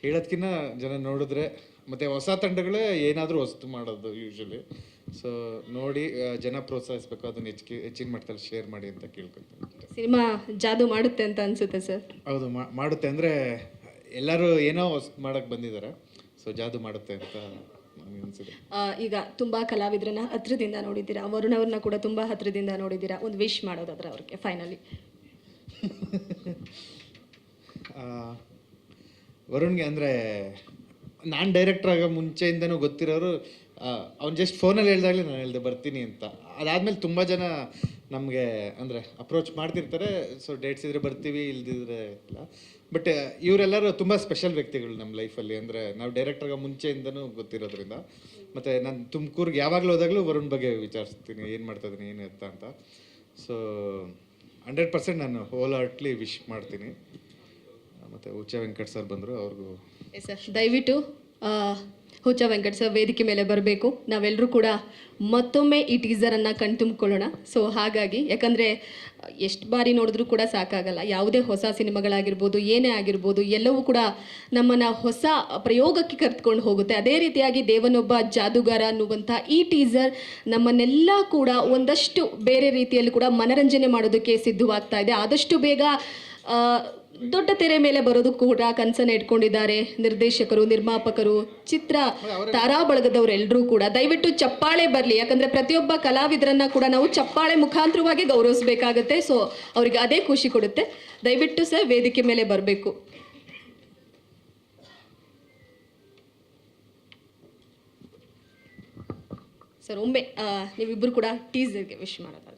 [SPEAKER 3] ಹೇಳೋದ್ಕಿಂತ ಜನ ನೋಡಿದ್ರೆ, ಮತ್ತು ಹೊಸ ತಂಡಗಳೇ ಏನಾದರೂ ಹೊಸ್ತು ಮಾಡೋದು ಯೂಶ್ವಲಿ. ಸೊ ನೋಡಿ ಜನ ಪ್ರೋತ್ಸಾಹಿಸಬೇಕು, ಅದನ್ನು ಹೆಚ್ಚಿನ ಮಟ್ಟದಲ್ಲಿ ಶೇರ್ ಮಾಡಿ ಅಂತ ಕೇಳ್ಕೊಳ್ತೀನಿ.
[SPEAKER 1] ಸಿನಿಮಾ ಜಾದು ಮಾಡುತ್ತೆ ಅಂತ ಅನಿಸುತ್ತೆ ಸರ್?
[SPEAKER 3] ಹೌದು, ಮಾಡುತ್ತೆ. ಅಂದರೆ ಎಲ್ಲರೂ ಏನೋ ಹೊಸ್ತು ಮಾಡೋಕ್ಕೆ ಬಂದಿದ್ದಾರೆ, ಸೊ ಜಾದು ಮಾಡುತ್ತೆ ಅಂತ ನನಗೆ ಅನಿಸಿದೆ.
[SPEAKER 1] ಈಗ ತುಂಬ ಕಲಾವಿದರನ್ನ ಹತ್ರದಿಂದ ನೋಡಿದ್ದೀರಾ, ವರುಣ್ ಅವ್ರನ್ನ ಕೂಡ ತುಂಬ ಹತ್ರದಿಂದ ನೋಡಿದ್ದೀರಾ. ಒಂದು ವಿಶ್ ಮಾಡೋದಾದ್ರೆ ಅವ್ರಿಗೆ ಫೈನಲಿ?
[SPEAKER 3] ವರುಣ್ಗೆ ಅಂದರೆ ನಾನು ಡೈರೆಕ್ಟರ್ ಆಗೋ ಮುಂಚೆಯಿಂದನೂ ಗೊತ್ತಿರೋರು. ಅವ್ನು ಜಸ್ಟ್ ಫೋನಲ್ಲಿ ಹೇಳ್ದಾಗಲೇ ನಾನು ಹೇಳಿದೆ ಬರ್ತೀನಿ ಅಂತ. ಅದಾದಮೇಲೆ ತುಂಬ ಜನ ನಮಗೆ ಅಂದರೆ ಅಪ್ರೋಚ್ ಮಾಡ್ತಿರ್ತಾರೆ. ಸೊ ಡೇಟ್ಸ್ ಇದ್ದರೆ ಬರ್ತೀವಿ, ಇಲ್ದಿದ್ರೆ ಇಲ್ಲ. ಬಟ್ ಇವರೆಲ್ಲರೂ ತುಂಬ ಸ್ಪೆಷಲ್ ವ್ಯಕ್ತಿಗಳು ನಮ್ಮ ಲೈಫಲ್ಲಿ. ಅಂದರೆ ನಾವು ಡೈರೆಕ್ಟರ್ ಆಗೋ ಮುಂಚೆಯಿಂದನೂ ಗೊತ್ತಿರೋದ್ರಿಂದ. ಮತ್ತು ನಾನು ತುಮಕೂರಿಗೆ ಯಾವಾಗಲೂ ಹೋದಾಗಲೂ ವರುಣ್ ಬಗ್ಗೆ ವಿಚಾರಿಸ್ತೀನಿ, ಏನು ಮಾಡ್ತಾಯಿದ್ದೀನಿ, ಏನು ಎತ್ತ ಅಂತ. ಸೊ 100% ನಾನು ಹೋಲ್ ಹಾರ್ಟ್ಲಿ ವಿಶ್ ಮಾಡ್ತೀನಿ. ಮತ್ತು ಹುಚ್ಚ ವೆಂಕಟ್ ಸರ್ ಬಂದರು, ಅವ್ರಿಗೂ
[SPEAKER 1] ಎಸ್ ಸರ್. ದಯವಿಟ್ಟು ಹುಚ್ಚ ವೆಂಕಟ್ ಸರ್ ವೇದಿಕೆ ಮೇಲೆ ಬರಬೇಕು. ನಾವೆಲ್ಲರೂ ಕೂಡ ಮತ್ತೊಮ್ಮೆ ಈ ಟೀಸರನ್ನು ಕಣ್ತುಂಬಿಕೊಳ್ಳೋಣ. ಸೊ ಹಾಗಾಗಿ, ಯಾಕಂದರೆ ಎಷ್ಟು ಬಾರಿ ನೋಡಿದ್ರೂ ಕೂಡ ಸಾಕಾಗಲ್ಲ. ಯಾವುದೇ ಹೊಸ ಸಿನಿಮಾಗಳಾಗಿರ್ಬೋದು, ಏನೇ ಆಗಿರ್ಬೋದು, ಎಲ್ಲವೂ ಕೂಡ ನಮ್ಮನ್ನು ಹೊಸ ಪ್ರಯೋಗಕ್ಕೆ ಕರೆದುಕೊಂಡು ಹೋಗುತ್ತೆ. ಅದೇ ರೀತಿಯಾಗಿ ದೇವನೊಬ್ಬ ಜಾದೂಗಾರ ಅನ್ನುವಂಥ ಈ ಟೀಸರ್ ನಮ್ಮನ್ನೆಲ್ಲ ಕೂಡ ಒಂದಷ್ಟು ಬೇರೆ ರೀತಿಯಲ್ಲಿ ಕೂಡ ಮನರಂಜನೆ ಮಾಡೋದಕ್ಕೆ ಸಿದ್ಧವಾಗ್ತಾ ಇದೆ. ಆದಷ್ಟು ಬೇಗ ದೊಡ್ಡ ತೆರೆ ಮೇಲೆ ಬರೋದು ಕೂಡ ಕನಸನ್ನು ಇಟ್ಕೊಂಡಿದ್ದಾರೆ ನಿರ್ದೇಶಕರು, ನಿರ್ಮಾಪಕರು, ಚಿತ್ರ ತಾರಾ ಬಳಗದವರೆಲ್ಲರೂ ಕೂಡ. ದಯವಿಟ್ಟು ಚಪ್ಪಾಳೆ ಬರಲಿ, ಯಾಕಂದರೆ ಪ್ರತಿಯೊಬ್ಬ ಕಲಾವಿದರನ್ನ ಕೂಡ ನಾವು ಚಪ್ಪಾಳೆ ಮುಖಾಂತರವಾಗಿ ಗೌರವಿಸಬೇಕಾಗತ್ತೆ. ಸೊ ಅವರಿಗೆ ಅದೇ ಖುಷಿ ಕೊಡುತ್ತೆ. ದಯವಿಟ್ಟು ಸರ್ ವೇದಿಕೆ ಮೇಲೆ ಬರಬೇಕು. ಸರ್ ಒಮ್ಮೆ ನೀವಿಬ್ಬರು ಕೂಡ ಟೀಸರ್ಗೆ ವಿಶ್ ಮಾಡೋದಾದ್ರೆ.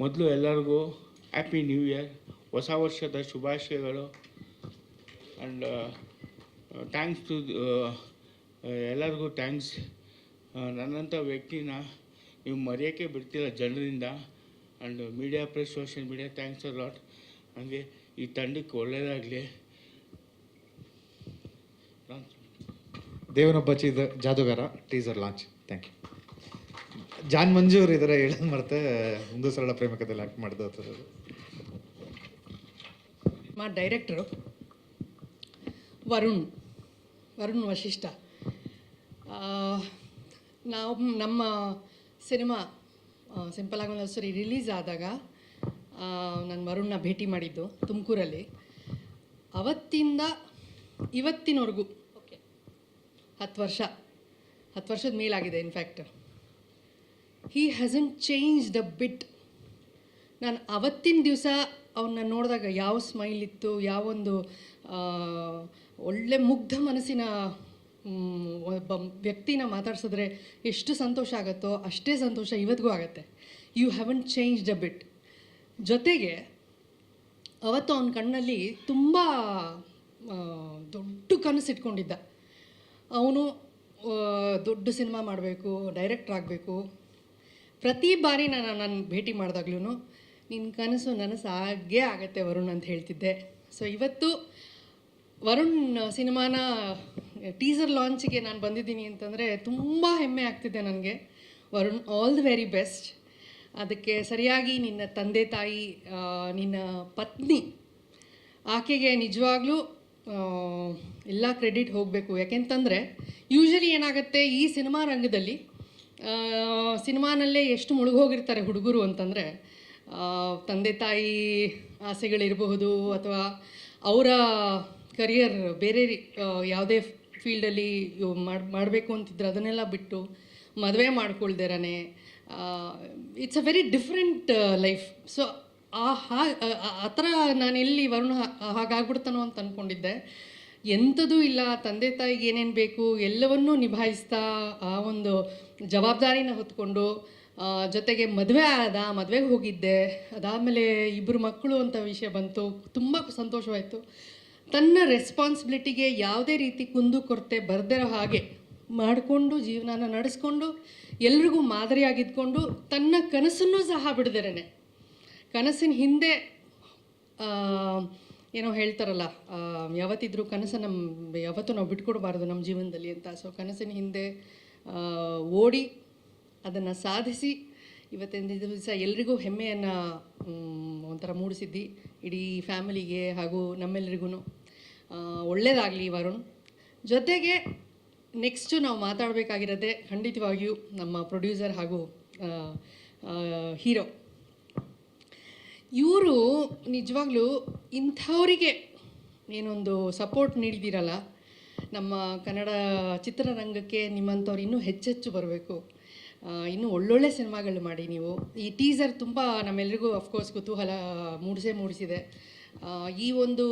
[SPEAKER 4] ಮೊದಲು ಎಲ್ಲರಿಗೂ ಹ್ಯಾಪಿ ನ್ಯೂ ಇಯರ್, ಹೊಸ ವರ್ಷದ ಶುಭಾಶಯಗಳು. ಆ್ಯಂಡ್ ಥ್ಯಾಂಕ್ಸ್ ಟು ಎಲ್ಲರಿಗೂ ಥ್ಯಾಂಕ್ಸ್. ನನ್ನಂಥ ವ್ಯಕ್ತಿನ ನೀವು ಮರೆಯೋಕ್ಕೆ ಬಿಡ್ತಿಲ್ಲ ಜನರಿಂದ. And media, press, social media, thanks a lot. ಹಾಗೆ ಈ ತಂಡಕ್ಕೆ ಒಳ್ಳೆಯದಾಗಲಿ.
[SPEAKER 3] Devanobba Jadugara teaser launch. Thank you. ಜಾನ್ ಮಂಜು ಅವರು ಇದ್ದಾರೆ, ಹೇಳೋದು ಮರ್ತೆ. ಒಂದು ಸರಳ ಪ್ರೇಮಕದಲ್ಲಿ ಆ್ಯಕ್ಟ್ ಮಾಡಿದ್ರು.
[SPEAKER 5] ಡೈರೆಕ್ಟ್ರು ವರುಣ್ ವಶಿಷ್ಠ. ನಾವು ನಮ್ಮ ಸಿನಿಮಾ ಸಿಂಪಲ್ ಆಗಿ ಒಂದು ಸರಿ ರಿಲೀಸ್ ಆದಾಗ ನಾನು ವರುಣ್ನ ಭೇಟಿ ಮಾಡಿದ್ದು ತುಮಕೂರಲ್ಲಿ. ಅವತ್ತಿಂದ ಇವತ್ತಿನವರೆಗೂ 10 ವರ್ಷದ ಮೇಲಾಗಿದೆ. ಇನ್ಫ್ಯಾಕ್ಟ್ ಹೀ ಹ್ಯಾಸಂಟ್ ಚೇಂಜ್ಡ್ ಅ ಬಿಟ್. ನಾನು ಅವತ್ತಿನ ದಿವಸ ಅವನ್ನ ನೋಡಿದಾಗ ಯಾವ ಸ್ಮೈಲ್ ಇತ್ತು, ಯಾವೊಂದು ಒಳ್ಳೆ ಮುಗ್ಧ ಮನಸ್ಸಿನ ಒಬ್ಬ ವ್ಯಕ್ತಿನ ಮಾತಾಡ್ಸಿದ್ರೆ ಎಷ್ಟು ಸಂತೋಷ ಆಗುತ್ತೋ ಅಷ್ಟೇ ಸಂತೋಷ ಇವತ್ತಿಗೂ ಆಗುತ್ತೆ. ಯು ಹ್ಯಾವಂಟ್ ಚೇಂಜ್ಡ್ ಅ ಬಿಟ್. ಜೊತೆಗೆ ಅವತ್ತು ಅವನ ಕಣ್ಣಲ್ಲಿ ತುಂಬ ದೊಡ್ಡ ಕನಸು ಇಟ್ಕೊಂಡಿದ್ದ. ಅವನು ದೊಡ್ಡ ಸಿನಿಮಾ ಮಾಡಬೇಕು, ಡೈರೆಕ್ಟ್ರ್ ಆಗಬೇಕು. ಪ್ರತಿ ಬಾರಿ ನಾನು ಭೇಟಿ ಮಾಡಿದಾಗ್ಲೂ ನಿನ್ನ ಕನಸು ನನಸಾಗೇ ಆಗತ್ತೆ ವರುಣ್ ಅಂತ ಹೇಳ್ತಿದ್ದೆ. ಸೊ ಇವತ್ತು ವರುಣ್ ಸಿನಿಮಾನ ಟೀಸರ್ ಲಾಂಚಿಗೆ ನಾನು ಬಂದಿದ್ದೀನಿ ಅಂತಂದರೆ ತುಂಬ ಹೆಮ್ಮೆ ಆಗ್ತಿದೆ ನನಗೆ. Varun, all the very best. ಅದಕ್ಕೆ ಸರಿಯಾಗಿ ನಿನ್ನ ತಂದೆ ತಾಯಿ, ನಿನ್ನ ಪತ್ನಿ, ಆಕೆಗೆ ನಿಜವಾಗ್ಲೂ ಎಲ್ಲ ಕ್ರೆಡಿಟ್ ಹೋಗಬೇಕು. ಯಾಕೆಂತಂದರೆ ಯೂಶಲಿ ಏನಾಗುತ್ತೆ ಈ ಸಿನಿಮಾ ರಂಗದಲ್ಲಿ, ಸಿನಿಮಾನಲ್ಲೇ ಎಷ್ಟು ಮುಳುಗೋಗಿರ್ತಾರೆ ಹುಡುಗರು ಅಂತಂದರೆ, ತಂದೆ ತಾಯಿ ಆಸೆಗಳಿರಬಹುದು ಅಥವಾ ಅವರ ಕರಿಯರ್ ಬೇರೆ ಯಾವುದೇ ಫೀಲ್ಡಲ್ಲಿ ಮಾಡಬೇಕು ಅಂತಿದ್ರೆ ಅದನ್ನೆಲ್ಲ ಬಿಟ್ಟು ಮದುವೆ ಮಾಡ್ಕೊಳ್ದಿರನೇ, it's a very different life. So ಆ ಥರ ನಾನು ಎಲ್ಲಿ ವರುಣ ಹಾಗಾಗ್ಬಿಡ್ತಾನೋ ಅಂತ ಅಂದ್ಕೊಂಡಿದ್ದೆ. ಎಂಥದೂ ಇಲ್ಲ, ತಂದೆ ತಾಯಿಗೆ ಏನೇನು ಬೇಕು ಎಲ್ಲವನ್ನೂ ನಿಭಾಯಿಸ್ತಾ ಆ ಒಂದು ಜವಾಬ್ದಾರಿನ ಹೊತ್ಕೊಂಡು, ಜೊತೆಗೆ ಮದುವೆಗೆ ಹೋಗಿದ್ದೆ. ಅದಾದಮೇಲೆ 2 ಮಕ್ಕಳು ಅಂತ ವಿಷಯ ಬಂತು, ತುಂಬ ಸಂತೋಷವಾಯಿತು. ತನ್ನ ರೆಸ್ಪಾನ್ಸಿಬಿಲಿಟಿಗೆ ಯಾವುದೇ ರೀತಿ ಕುಂದುಕೊರತೆ ಬರ್ದಿರೋ ಹಾಗೆ ಮಾಡಿಕೊಂಡು ಜೀವನನ ನಡೆಸ್ಕೊಂಡು ಎಲ್ರಿಗೂ ಮಾದರಿಯಾಗಿದ್ಕೊಂಡು ತನ್ನ ಕನಸನ್ನು ಸಹ ಬಿಡದಿರೇನೆ, ಕನಸಿನ ಹಿಂದೆ ಏನೋ ಹೇಳ್ತಾರಲ್ಲ, ಯಾವತ್ತಿದ್ರೂ ಕನಸನ್ನು ಯಾವತ್ತೂ ನಾವು ಬಿಟ್ಕೊಡ್ಬಾರ್ದು ನಮ್ಮ ಜೀವನದಲ್ಲಿ ಅಂತ. ಸೊ ಕನಸಿನ ಹಿಂದೆ ಓಡಿ ಅದನ್ನು ಸಾಧಿಸಿ ಇವತ್ತಿನ ದಿವಸ ಎಲ್ರಿಗೂ ಹೆಮ್ಮೆಯನ್ನು ಒಂಥರ ಮೂಡಿಸಿದ್ದಿ. ಇಡೀ ಫ್ಯಾಮಿಲಿಗೆ ಹಾಗೂ ನಮ್ಮೆಲ್ಲರಿಗೂ ಒಳ್ಳೆಯದಾಗಲಿ ವರುಣ್. ಜೊತೆಗೆ ನೆಕ್ಸ್ಟು ನಾವು ಮಾತಾಡಬೇಕಾಗಿರೋದೇ ಖಂಡಿತವಾಗಿಯೂ ನಮ್ಮ ಪ್ರೊಡ್ಯೂಸರ್ ಹಾಗೂ ಹೀರೋ. ಇವರು ನಿಜವಾಗ್ಲೂ ಇಂಥವರಿಗೆ ಏನೊಂದು ಸಪೋರ್ಟ್ ನೀಡಿದ್ದೀರಲ್ಲ, ನಮ್ಮ ಕನ್ನಡ ಚಿತ್ರರಂಗಕ್ಕೆ ನಿಮ್ಮಂಥವ್ರು ಇನ್ನೂ ಹೆಚ್ಚೆಚ್ಚು ಬರಬೇಕು. ಇನ್ನೂ ಒಳ್ಳೊಳ್ಳೆ ಸಿನಿಮಾಗಳು ಮಾಡಿ ನೀವು. ಈ ಟೀಸರ್ ತುಂಬ ನಮ್ಮೆಲ್ರಿಗೂ ಅಫ್ಕೋರ್ಸ್ ಕುತೂಹಲ ಮೂಡಿಸಿದೆ. ಈ ಒಂದು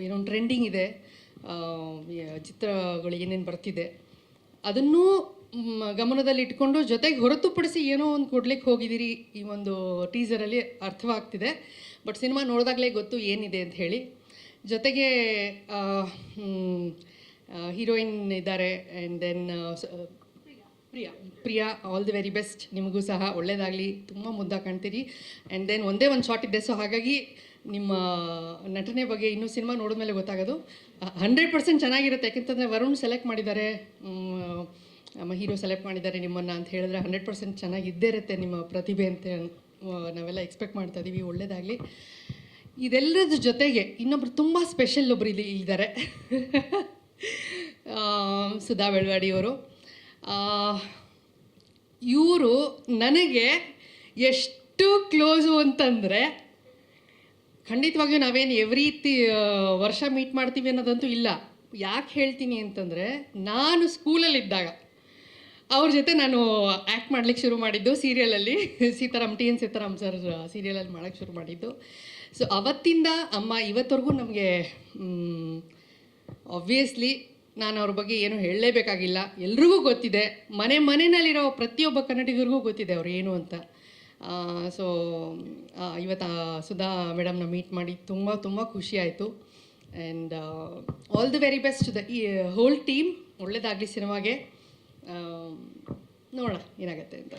[SPEAKER 5] ಏನೋ ಟ್ರೆಂಡಿಂಗ್ ಇದೆ, ಚಿತ್ರಗಳು ಏನೇನು ಬರ್ತಿದೆ ಅದನ್ನೂ ಗಮನದಲ್ಲಿ ಇಟ್ಕೊಂಡು ಜೊತೆಗೆ ಹೊರತುಪಡಿಸಿ ಏನೋ ಒಂದು ಕೊಡ್ಲಿಕ್ಕೆ ಹೋಗಿದ್ದೀರಿ ಈ ಒಂದು ಟೀಸರಲ್ಲಿ ಅರ್ಥವಾಗ್ತಿದೆ. ಬಟ್ ಸಿನಿಮಾ ನೋಡಿದಾಗಲೇ ಗೊತ್ತು ಏನಿದೆ ಅಂತ ಹೇಳಿ. ಜೊತೆಗೆ ಹೀರೋಯಿನ್ ಇದ್ದಾರೆ, and then Priya, all the very best. ನಿಮಗೂ ಸಹ ಒಳ್ಳೆಯದಾಗಲಿ, ತುಂಬ ಮುದ್ದಾಗಿ ಕಾಣ್ತೀರಿ. ಆ್ಯಂಡ್ ದೆನ್ ಒಂದೇ ಒಂದು ಶಾರ್ಟ್ ಇದೆ, ಸೊ ಹಾಗಾಗಿ ನಿಮ್ಮ ನಟನೆ ಬಗ್ಗೆ ಇನ್ನೂ ಸಿನಿಮಾ ನೋಡಿದ್ಮೇಲೆ ಗೊತ್ತಾಗೋದು. 100% ಚೆನ್ನಾಗಿರುತ್ತೆ. ಯಾಕೆಂತಂದರೆ ವರುಣ್ ಸೆಲೆಕ್ಟ್ ಮಾಡಿದ್ದಾರೆ, ನಮ್ಮ ಹೀರೋ ಸೆಲೆಕ್ಟ್ ಮಾಡಿದ್ದಾರೆ ನಿಮ್ಮನ್ನು ಅಂತ ಹೇಳಿದ್ರೆ 100% ಚೆನ್ನಾಗಿದ್ದೇ ಇರುತ್ತೆ ನಿಮ್ಮ ಪ್ರತಿಭೆ ಅಂತ ನಾವೆಲ್ಲ ಎಕ್ಸ್ಪೆಕ್ಟ್ ಮಾಡ್ತಾ ಇದ್ದೀವಿ. ಒಳ್ಳೆಯದಾಗಲಿ. ಇದೆಲ್ಲದ್ರ ಜೊತೆಗೆ ಇನ್ನೊಬ್ರು ತುಂಬ ಸ್ಪೆಷಲ್ ಒಬ್ಬರು ಇದ್ದಾರೆ, ಸುಧಾ ಬೆಳವಾಡಿಯವರು. ಇವರು ನನಗೆ ಎಷ್ಟು ಕ್ಲೋಸು ಅಂತಂದರೆ, ಖಂಡಿತವಾಗಿಯೂ ನಾವೇನು ಎವ್ರಿ ವರ್ಷ ಮೀಟ್ ಮಾಡ್ತೀವಿ ಅನ್ನೋದಂತೂ ಇಲ್ಲ. ಯಾಕೆ ಹೇಳ್ತೀನಿ ಅಂತಂದರೆ, ನಾನು ಸ್ಕೂಲಲ್ಲಿದ್ದಾಗ ಅವ್ರ ಜೊತೆ ನಾನು ಆ್ಯಕ್ಟ್ ಮಾಡ್ಲಿಕ್ಕೆ ಶುರು ಮಾಡಿದ್ದು ಸೀರಿಯಲಲ್ಲಿ, ಟಿ.ಎನ್. ಸೀತಾರಾಮ್ ಸರ್ ಸೀರಿಯಲಲ್ಲಿ ಮಾಡೋಕ್ಕೆ ಶುರು ಮಾಡಿದ್ದು. ಸೊ ಅವತ್ತಿಂದ ಅಮ್ಮ ಇವತ್ತವರೆಗೂ ನಮಗೆ ಆಬ್ವಿಯಸ್ಲಿ ನಾನು ಅವ್ರ ಬಗ್ಗೆ ಏನು ಹೇಳಲೇಬೇಕಾಗಿಲ್ಲ, ಎಲ್ರಿಗೂ ಗೊತ್ತಿದೆ. ಮನೆಯಲ್ಲಿರೋ ಪ್ರತಿಯೊಬ್ಬ ಕನ್ನಡಿಗರಿಗೂ ಗೊತ್ತಿದೆ ಅವ್ರು ಏನು ಅಂತ. ಸೊ ಇವತ್ತು ಸುಧಾ ಮೇಡಮ್ನ ಮೀಟ್ ಮಾಡಿ ತುಂಬ ತುಂಬ ಖುಷಿ ಆಯಿತು. And all the very best to the whole team. ಒಳ್ಳೆಯದಾಗಲಿ ಸಿನಿಮಾಗೆ. ನೋಡೋಣ ಏನಾಗುತ್ತೆ ಅಂತ.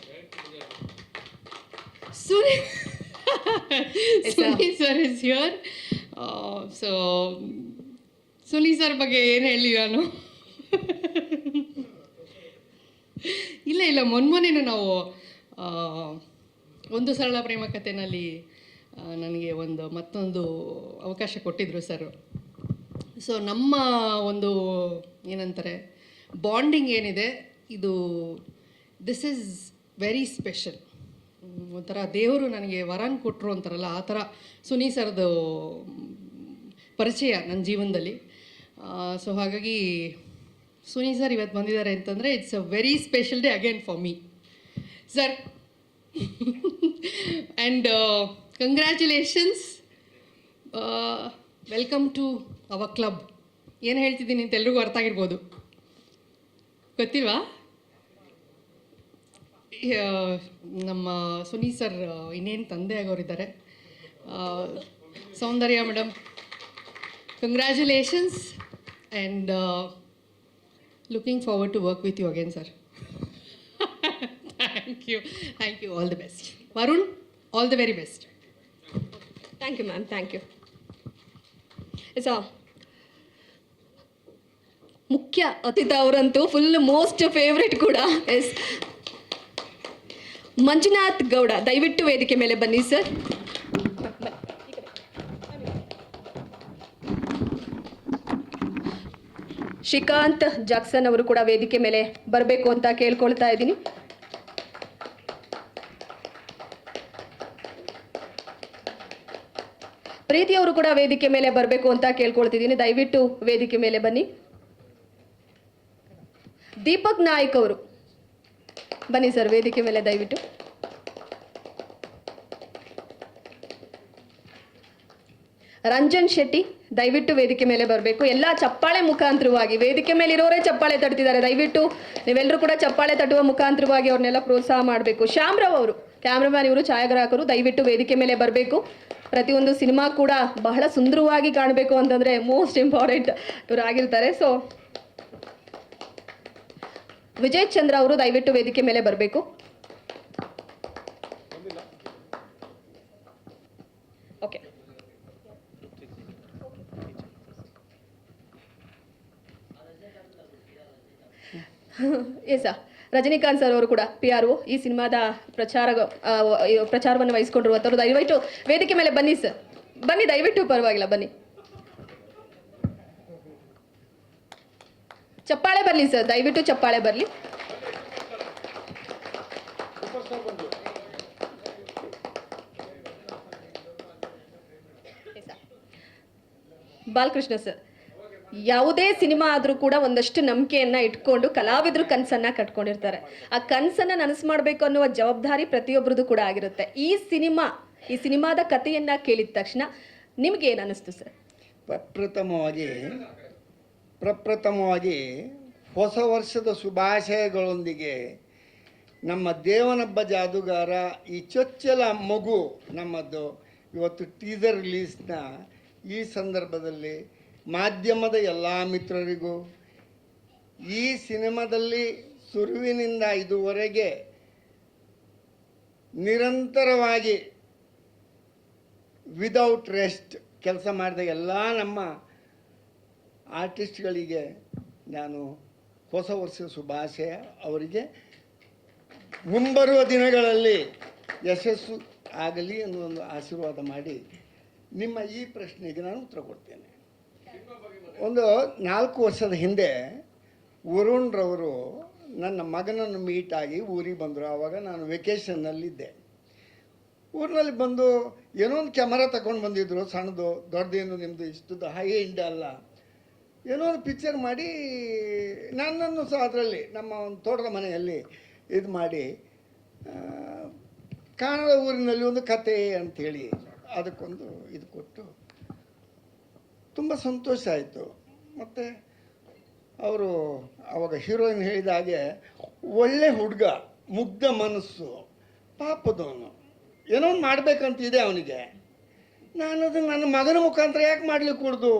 [SPEAKER 5] Suni sir is here. So Suni sir ಬಗ್ಗೆ ಏನು ಹೇಳಿ ನಾನು ಇಲ್ಲ ಮೊನ್ನೆನೂ ನಾವು ಒಂದು ಸರಳ ಪ್ರೇಮ ಕಥೆನಲ್ಲಿ ನನಗೆ ಮತ್ತೊಂದು ಅವಕಾಶ ಕೊಟ್ಟಿದ್ದರು ಸರ್. ಸೊ ನಮ್ಮ ಒಂದು ಏನಂತಾರೆ ಬಾಂಡಿಂಗ್ ಏನಿದೆ, ದಿಸ್ ಈಸ್ ವೆರಿ ಸ್ಪೆಷಲ್. ಒಂಥರ ದೇವರು ನನಗೆ ವರನ್ ಕೊಟ್ಟರು ಅಂತಾರಲ್ಲ, ಆ ಥರ ಸುನಿ ಸರ್ದು ಪರಿಚಯ ನನ್ನ ಜೀವನದಲ್ಲಿ. ಸೊ ಹಾಗಾಗಿ ಸುನಿ ಸರ್ ಇವತ್ತು ಬಂದಿದ್ದಾರೆ ಅಂತಂದರೆ it's a very special day again for me sir. And congratulations, welcome to our club. ಏನು ಹೇಳ್ತಿದ್ದೀನಿ ಅಂತ ಎಲ್ರಿಗೂ ಅರ್ಥ ಆಗಿರ್ಬೋದು, ಗೊತ್ತಿಲ್ವಾ? ನಮ್ಮ ಸುನಿ ಸರ್ ಇನ್ನೇನು ತಂದೆ ಆಗೋರಿದ್ದಾರೆ. Soundarya madam, congratulations and looking forward to work with you again sir. Thank you, all the best. Varun, all the very best.
[SPEAKER 1] Thank you ma'am, thank you. So ಮುಖ್ಯ ಅತಿಥಿ ಅವರಂತೂ ಫುಲ್ ಮೋಸ್ಟ್ ಫೇವ್ರೆಟ್ ಕೂಡ. ಎಸ್, ಮಂಜುನಾಥ್ ಗೌಡ ದಯವಿಟ್ಟು ವೇದಿಕೆ ಮೇಲೆ ಬನ್ನಿ ಸರ್. ಶ್ರೀಕಾಂತ್ ಜಾಕ್ಸನ್ ಅವರು ಕೂಡ ವೇದಿಕೆ ಮೇಲೆ ಬರಬೇಕು ಅಂತ ಕೇಳ್ಕೊಳ್ತಾ ಇದ್ದೀನಿ. ಪ್ರೀತಿ ಅವರು ಕೂಡ ವೇದಿಕೆ ಮೇಲೆ ಬರಬೇಕು ಅಂತ ಕೇಳ್ಕೊಳ್ತಿದ್ದೀನಿ. ದಯವಿಟ್ಟು ವೇದಿಕೆ ಮೇಲೆ ಬನ್ನಿ. ದೀಪಕ್ ನಾಯ್ಕ್ ಅವರು ಬನ್ನಿ ಸರ್ ವೇದಿಕೆ ಮೇಲೆ ದಯವಿಟ್ಟು. ರಂಜನ್ ಶೆಟ್ಟಿ ದಯವಿಟ್ಟು ವೇದಿಕೆ ಮೇಲೆ ಬರಬೇಕು. ಎಲ್ಲ ಚಪ್ಪಾಳೆ ಮುಖಾಂತರವಾಗಿ, ವೇದಿಕೆ ಮೇಲೆ ಇರೋರೇ ಚಪ್ಪಾಳೆ ತಟ್ತಿದ್ದಾರೆ, ದಯವಿಟ್ಟು ನೀವೆಲ್ಲರೂ ಕೂಡ ಚಪ್ಪಾಳೆ ತಟ್ಟುವ ಮುಖಾಂತರವಾಗಿ ಅವ್ರನ್ನೆಲ್ಲ ಪ್ರೋತ್ಸಾಹ ಮಾಡಬೇಕು. ಶ್ಯಾಮ್ರಾವ್ ಅವರು ಕ್ಯಾಮ್ರಾಮ್ಯಾನ್, ಇವರು ಛಾಯಾಗ್ರಾಹಕರು, ದಯವಿಟ್ಟು ವೇದಿಕೆ ಮೇಲೆ ಬರಬೇಕು. ಪ್ರತಿಯೊಂದು ಸಿನಿಮಾ ಕೂಡ ಬಹಳ ಸುಂದರವಾಗಿ ಕಾಣಬೇಕು ಅಂತಂದರೆ ಮೋಸ್ಟ್ ಇಂಪಾರ್ಟೆಂಟ್ ಇವರು ಆಗಿರ್ತಾರೆ. ಸೊ ವಿಜಯ್ ಚಂದ್ರ ಅವರು ದಯವಿಟ್ಟು ವೇದಿಕೆ ಮೇಲೆ ಬರಬೇಕು. ಓಕೆ, ಎಸ್ ರಜನಿಕಾಂತ್ ಸರ್ ಅವರು ಕೂಡ PRO ಈ ಸಿನಿಮಾದ ಪ್ರಚಾರವನ್ನು ವಹಿಸಿಕೊಂಡಿರುವಂಥವ್ರು. ದಯವಿಟ್ಟು ವೇದಿಕೆ ಮೇಲೆ ಬನ್ನಿ ಸರ್, ಬನ್ನಿ ದಯವಿಟ್ಟು, ಪರವಾಗಿಲ್ಲ ಬನ್ನಿ. ಚಪ್ಪಾಳೆ ಬರಲಿ ಸರ್, ದಯವಿಟ್ಟು ಚಪ್ಪಾಳೆ ಬರಲಿ. ಬಾಲಕೃಷ್ಣ ಸರ್, ಯಾವುದೇ ಸಿನಿಮಾ ಆದರೂ ಕೂಡ ಒಂದಷ್ಟು ನಂಬಿಕೆಯನ್ನ ಇಟ್ಕೊಂಡು ಕಲಾವಿದರು ಕನಸನ್ನ ಕಟ್ಕೊಂಡಿರ್ತಾರೆ. ಆ ಕನಸನ್ನ ನನಸು ಮಾಡಬೇಕು ಅನ್ನುವ ಜವಾಬ್ದಾರಿ ಪ್ರತಿಯೊಬ್ಬರದು ಕೂಡ ಆಗಿರುತ್ತೆ. ಈ ಸಿನಿಮಾದ ಕಥೆಯನ್ನ ಕೇಳಿದ ತಕ್ಷಣ ನಿಮ್ಗೆ ಏನು ಅನಿಸ್ತು ಸರ್?
[SPEAKER 6] ಪ್ರಪ್ರಥಮವಾಗಿ ಹೊಸ ವರ್ಷದ ಶುಭಾಶಯಗಳೊಂದಿಗೆ ನಮ್ಮ ದೇವನೊಬ್ಬ ಜಾದುಗಾರ ಈ ಚೊಚ್ಚಲ ಮಗು ನಮ್ಮದು ಇವತ್ತು ಟೀಸರ್ ರಿಲೀಸ್ನ ಈ ಸಂದರ್ಭದಲ್ಲಿ ಮಾಧ್ಯಮದ ಎಲ್ಲ ಮಿತ್ರರಿಗೂ, ಈ ಸಿನಿಮಾದಲ್ಲಿ ಶುರುವಿನಿಂದ ಇದುವರೆಗೆ ನಿರಂತರವಾಗಿ ವಿದೌಟ್ ರೆಸ್ಟ್ ಕೆಲಸ ಮಾಡಿದ ಎಲ್ಲ ನಮ್ಮ ಆರ್ಟಿಸ್ಟ್ಗಳಿಗೆ ನಾನು ಹೊಸ ವರ್ಷ ಶುಭಾಶಯ. ಅವರಿಗೆ ಮುಂಬರುವ ದಿನಗಳಲ್ಲಿ ಯಶಸ್ಸು ಆಗಲಿ ಅನ್ನೋ ಒಂದು ಆಶೀರ್ವಾದ ಮಾಡಿ ನಿಮ್ಮ ಈ ಪ್ರಶ್ನೆಗೆ ನಾನು ಉತ್ತರ ಕೊಡ್ತೇನೆ. ಒಂದು 4 ವರ್ಷದ ಹಿಂದೆ ವರುಣ್ ರವರು ನನ್ನ ಮಗನನ್ನು ಮೀಟಾಗಿ ಊರಿಗೆ ಬಂದರು. ಆವಾಗ ನಾನು ವೆಕೇಷನ್ನಲ್ಲಿದ್ದೆ. ಊರಿನಲ್ಲಿ ಬಂದು ಏನೋ ಒಂದು ಕ್ಯಾಮರಾ ತಗೊಂಡು ಬಂದಿದ್ದರು, ಸಣ್ಣದು, ದೊಡ್ಡದೇನು ನಿಮ್ಮದು ಇಷ್ಟದ್ದು ಹೈ ಎಂಡ್ ಅಲ್ಲ, ಏನೋ ಒಂದು ಪಿಕ್ಚರ್ ಮಾಡಿ ನನ್ನನ್ನು ಸಹ ಅದರಲ್ಲಿ ನಮ್ಮ ಒಂದು ತೋಟದ ಮನೆಯಲ್ಲಿ ಇದು ಮಾಡಿ ಕಾಣದ ಊರಿನಲ್ಲಿ ಒಂದು ಕತೆ ಅಂಥೇಳಿ ಅದಕ್ಕೊಂದು ಇದು ಕೊಟ್ಟು ತುಂಬ ಸಂತೋಷ ಆಯಿತು. ಮತ್ತು ಅವರು ಆವಾಗ ಹೀರೋಯಿನ್ ಹೇಳಿದ ಹಾಗೆ ಒಳ್ಳೆ ಹುಡುಗ, ಮುಗ್ಧ ಮನಸ್ಸು, ಪಾಪದವನು, ಏನೋ ಒಂದು ಮಾಡಬೇಕಂತಿದೆ ಅವನಿಗೆ. ನಾನು ಅದನ್ನು ನನ್ನ ಮಗನ ಮುಖಾಂತರ ಯಾಕೆ ಮಾಡಲಿಕ್ಕೆ ಕೊಡ್ದು?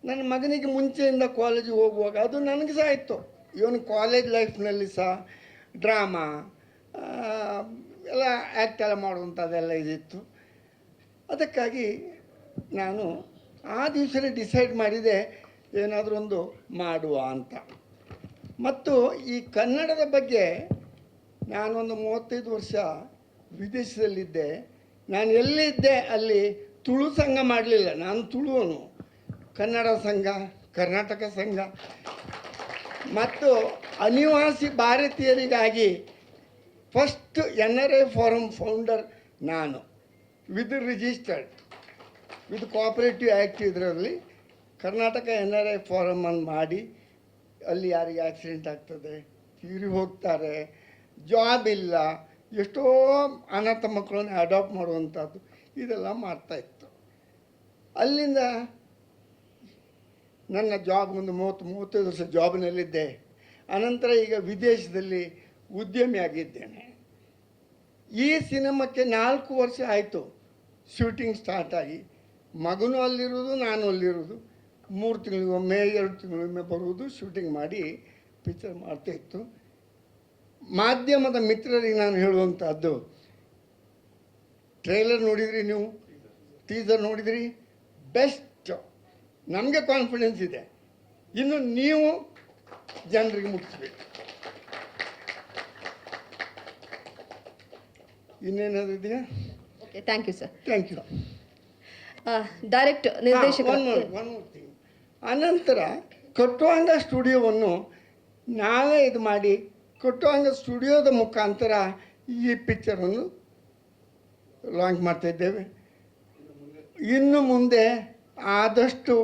[SPEAKER 6] ನನ್ನ ಮಗನಿಗೆ ಮುಂಚೆಯಿಂದ ಕಾಲೇಜಿಗೆ ಹೋಗುವಾಗ ಅದು ನನಗೆ ಸಹ ಇತ್ತು. ಇವನು ಕಾಲೇಜ್ ಲೈಫ್ನಲ್ಲಿ ಸಹ ಡ್ರಾಮಾ ಎಲ್ಲ ಆ್ಯಕ್ಟ್ ಎಲ್ಲ ಮಾಡುವಂಥದ್ದೆಲ್ಲ ಇದಿತ್ತು. ಅದಕ್ಕಾಗಿ ನಾನು ಆ ದಿವಸನೇ ಡಿಸೈಡ್ ಮಾಡಿದೆ ಏನಾದರೂ ಒಂದು ಮಾಡುವ ಅಂತ. ಮತ್ತು ಈ ಕನ್ನಡದ ಬಗ್ಗೆ ನಾನೊಂದು 35 ವರ್ಷ ವಿದೇಶದಲ್ಲಿದ್ದೆ. ನಾನು ಎಲ್ಲಿದ್ದೆ ಅಲ್ಲಿ ತುಳು ಸಂಘ ಮಾಡಲಿಲ್ಲ. ನಾನು ತುಳುವನು. ಕನ್ನಡ ಸಂಘ, ಕರ್ನಾಟಕ ಸಂಘ ಮತ್ತು ಅನಿವಾಸಿ ಭಾರತೀಯರಿಗಾಗಿ ಫಸ್ಟ್ NRI ಫಾರಂ ಫೌಂಡರ್ ನಾನು, with registered with cooperative act. ಇದರಲ್ಲಿ ಕರ್ನಾಟಕ NRI ಫಾರಮ್ ಅನ್ನು ಮಾಡಿ ಅಲ್ಲಿ ಯಾರಿಗೆ ಆಕ್ಸಿಡೆಂಟ್ ಆಗ್ತದೆ, ತೀರಿ ಹೋಗ್ತಾರೆ, ಜಾಬ್ ಇಲ್ಲ, ಎಷ್ಟೋ ಅನಾಥ ಮಕ್ಕಳನ್ನು ಅಡಾಪ್ಟ್ ಮಾಡುವಂಥದ್ದು ಇದೆಲ್ಲ ಮಾಡ್ತಾಯಿತ್ತು. ಅಲ್ಲಿಂದ ನನ್ನ ಜಾಬ್ ಒಂದು 30-35 ವರ್ಷ ಜಾಬ್ನಲ್ಲಿದ್ದೆ. ಅನಂತರ ಈಗ ವಿದೇಶದಲ್ಲಿ ಉದ್ಯಮಿಯಾಗಿದ್ದೇನೆ. ಈ ಸಿನಿಮಾಕ್ಕೆ 4 ವರ್ಷ ಆಯಿತು ಶೂಟಿಂಗ್ ಸ್ಟಾರ್ಟ್ ಆಗಿ. ಮಗನೂ ಅಲ್ಲಿರೋದು, ನಾನು ಅಲ್ಲಿರೋದು. 3 ತಿಂಗಳಿಗೊಮ್ಮೆ 2 ತಿಂಗಳಿಗೊಮ್ಮೆ ಬರುವುದು, ಶೂಟಿಂಗ್ ಮಾಡಿ ಪಿಕ್ಚರ್ ಮಾಡ್ತಾಯಿತ್ತು. ಮಾಧ್ಯಮದ ಮಿತ್ರರಿಗೆ ನಾನು ಹೇಳುವಂಥದ್ದು, ಟ್ರೈಲರ್ ನೋಡಿದ್ರಿ ನೀವು, ಟೀಸರ್ ನೋಡಿದ್ರಿ, ಬೆಸ್ಟ್. ನಮಗೆ ಕಾನ್ಫಿಡೆನ್ಸ್ ಇದೆ ಇನ್ನು ನೀವು ಜನರಿಗೆ ಮುಟ್ಟಿಸ್ಬೇಕು. ಇನ್ನೇನಾದ್ರು ಇದೆಯಾ?
[SPEAKER 1] Okay, thank you sir.
[SPEAKER 6] Thank you.
[SPEAKER 1] Direct ನಿರ್ದೇಶಕ
[SPEAKER 6] ಒನ್ ಮೋರ್ ಥಿಂಗ್. ಅನಂತರ ಕಟ್ಟುವಾಂಗ ಸ್ಟುಡಿಯೋವನ್ನು ನಾವೇ ಇದು ಮಾಡಿ ಕಟ್ಟುವಾಂಗ ಸ್ಟುಡಿಯೋದ ಮುಖಾಂತರ ಈ ಪಿಕ್ಚರನ್ನು ಲಾಂಚ್ ಮಾಡ್ತಾಯಿದ್ದೇವೆ. ಇನ್ನು ಮುಂದೆ ಆದಷ್ಟು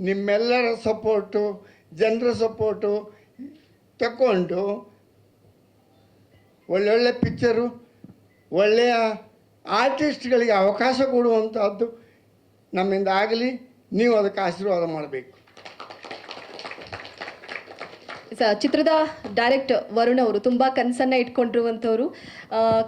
[SPEAKER 6] ನಿಮ್ಮೆಲ್ಲರ ಸಪೋರ್ಟು, ಜನರ ಸಪೋರ್ಟು ತಗೊಂಡು ಒಳ್ಳೊಳ್ಳೆ ಪಿಕ್ಚರು, ಒಳ್ಳೆಯ ಆರ್ಟಿಸ್ಟ್ಗಳಿಗೆ ಅವಕಾಶ ಕೊಡುವಂಥದ್ದು ನಮ್ಮಿಂದ ಆಗಲಿ. ನೀವು ಅದಕ್ಕೆ ಆಶೀರ್ವಾದ ಮಾಡಬೇಕು.
[SPEAKER 1] ಚಿತ್ರದ ಡೈರೆಕ್ಟ್ ವರುಣ್ ಅವರು ತುಂಬ ಕನಸನ್ನು ಇಟ್ಕೊಂಡಿರುವಂಥವ್ರು.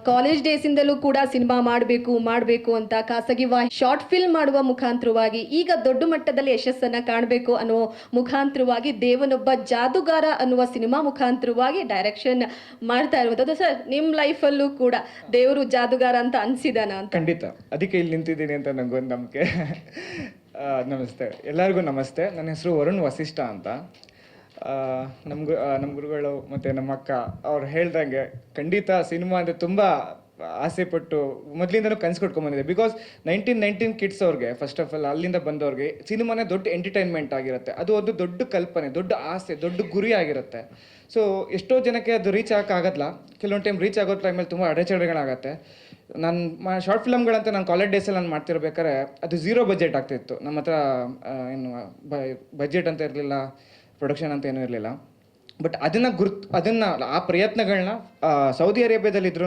[SPEAKER 1] ಕಾಲೇಜ್ ಡೇಸಿಂದಲೂ ಕೂಡ ಸಿನಿಮಾ ಮಾಡಬೇಕು ಅಂತ ಖಾಸಗಿ ಶಾರ್ಟ್ ಫಿಲ್ಮ್ ಮಾಡುವ ಮುಖಾಂತರವಾಗಿ ಈಗ ದೊಡ್ಡ ಮಟ್ಟದಲ್ಲಿ ಯಶಸ್ಸನ್ನು ಕಾಣಬೇಕು ಅನ್ನೋ ಮುಖಾಂತರವಾಗಿ ದೇವನೊಬ್ಬ ಜಾದುಗಾರ ಅನ್ನುವ ಸಿನಿಮಾ ಮುಖಾಂತರವಾಗಿ ಡೈರೆಕ್ಷನ್ ಮಾಡ್ತಾ ಇರುವಂಥದ್ದು. ಸರ್, ನಿಮ್ಮ ಲೈಫಲ್ಲೂ ಕೂಡ ದೇವರು ಜಾದುಗಾರ ಅಂತ ಅನಿಸಿದಾನ ಅಂತ?
[SPEAKER 2] ಖಂಡಿತ, ಅದಕ್ಕೆ ಇಲ್ಲಿ ನಿಂತಿದ್ದೀನಿ ಅಂತ ನನಗೊಂದು ನಂಬಿಕೆ. ನಮಸ್ತೆ ಎಲ್ಲರಿಗೂ. ನಮಸ್ತೆ, ನನ್ನ ಹೆಸರು ವರುಣ್ ವಸಿಷ್ಠ ಅಂತ. ನಮ್ಮ ಗುರುಗಳು ಮತ್ತು ನಮ್ಮ ಅಕ್ಕ ಅವ್ರು ಹೇಳ್ದಂಗೆ ಖಂಡಿತ ಸಿನಿಮಾ ಅಂದರೆ ತುಂಬ ಆಸೆ ಪಟ್ಟು ಮೊದಲಿಂದನೂ ಕನಸು ಕೊಟ್ಕೊಂಡ್ಬಂದಿದೆ. ಬಿಕಾಸ್ 1919 ಕಿಡ್ಸ್ ಅವ್ರಿಗೆ, ಫಸ್ಟ್ ಆಫ್ ಆಲ್ ಅಲ್ಲಿಂದ ಬಂದವ್ರಿಗೆ ಸಿನಿಮಾನೇ ದೊಡ್ಡ ಎಂಟರ್ಟೈನ್ಮೆಂಟ್ ಆಗಿರುತ್ತೆ. ಅದು ಒಂದು ದೊಡ್ಡ ಕಲ್ಪನೆ, ದೊಡ್ಡ ಆಸೆ, ದೊಡ್ಡ ಗುರಿ ಆಗಿರುತ್ತೆ. ಸೊ ಎಷ್ಟೋ ಜನಕ್ಕೆ ಅದು ರೀಚ್ ಆಗೋಕ್ಕಾಗಲ್ಲ. ಕೆಲವೊಂದು ಟೈಮ್ ರೀಚ್ ಆಗೋ ಟೈಮಲ್ಲಿ ತುಂಬ ಅಡೆಚಣೆಗಳಾಗತ್ತೆ. ನಾನು ಶಾರ್ಟ್ ಫಿಲಮ್ಗಳಂತ ನಾನು ಕಾಲೇಜ್ ಡೇಸಲ್ಲಿ ನಾನು ಮಾಡ್ತಿರ್ಬೇಕಾದ್ರೆ ಅದು 0 ಬಜೆಟ್ ಆಗ್ತಿತ್ತು. ನಮ್ಮ ಹತ್ರ ಏನು ಬಜೆಟ್ ಅಂತ ಇರಲಿಲ್ಲ, ಪ್ರೊಡಕ್ಷನ್ ಅಂತ ಏನೂ ಇರಲಿಲ್ಲ. ಬಟ್ ಅದನ್ನು ಆ ಪ್ರಯತ್ನಗಳನ್ನ ಸೌದಿ ಅರೇಬಿಯಾದಲ್ಲಿದ್ರೂ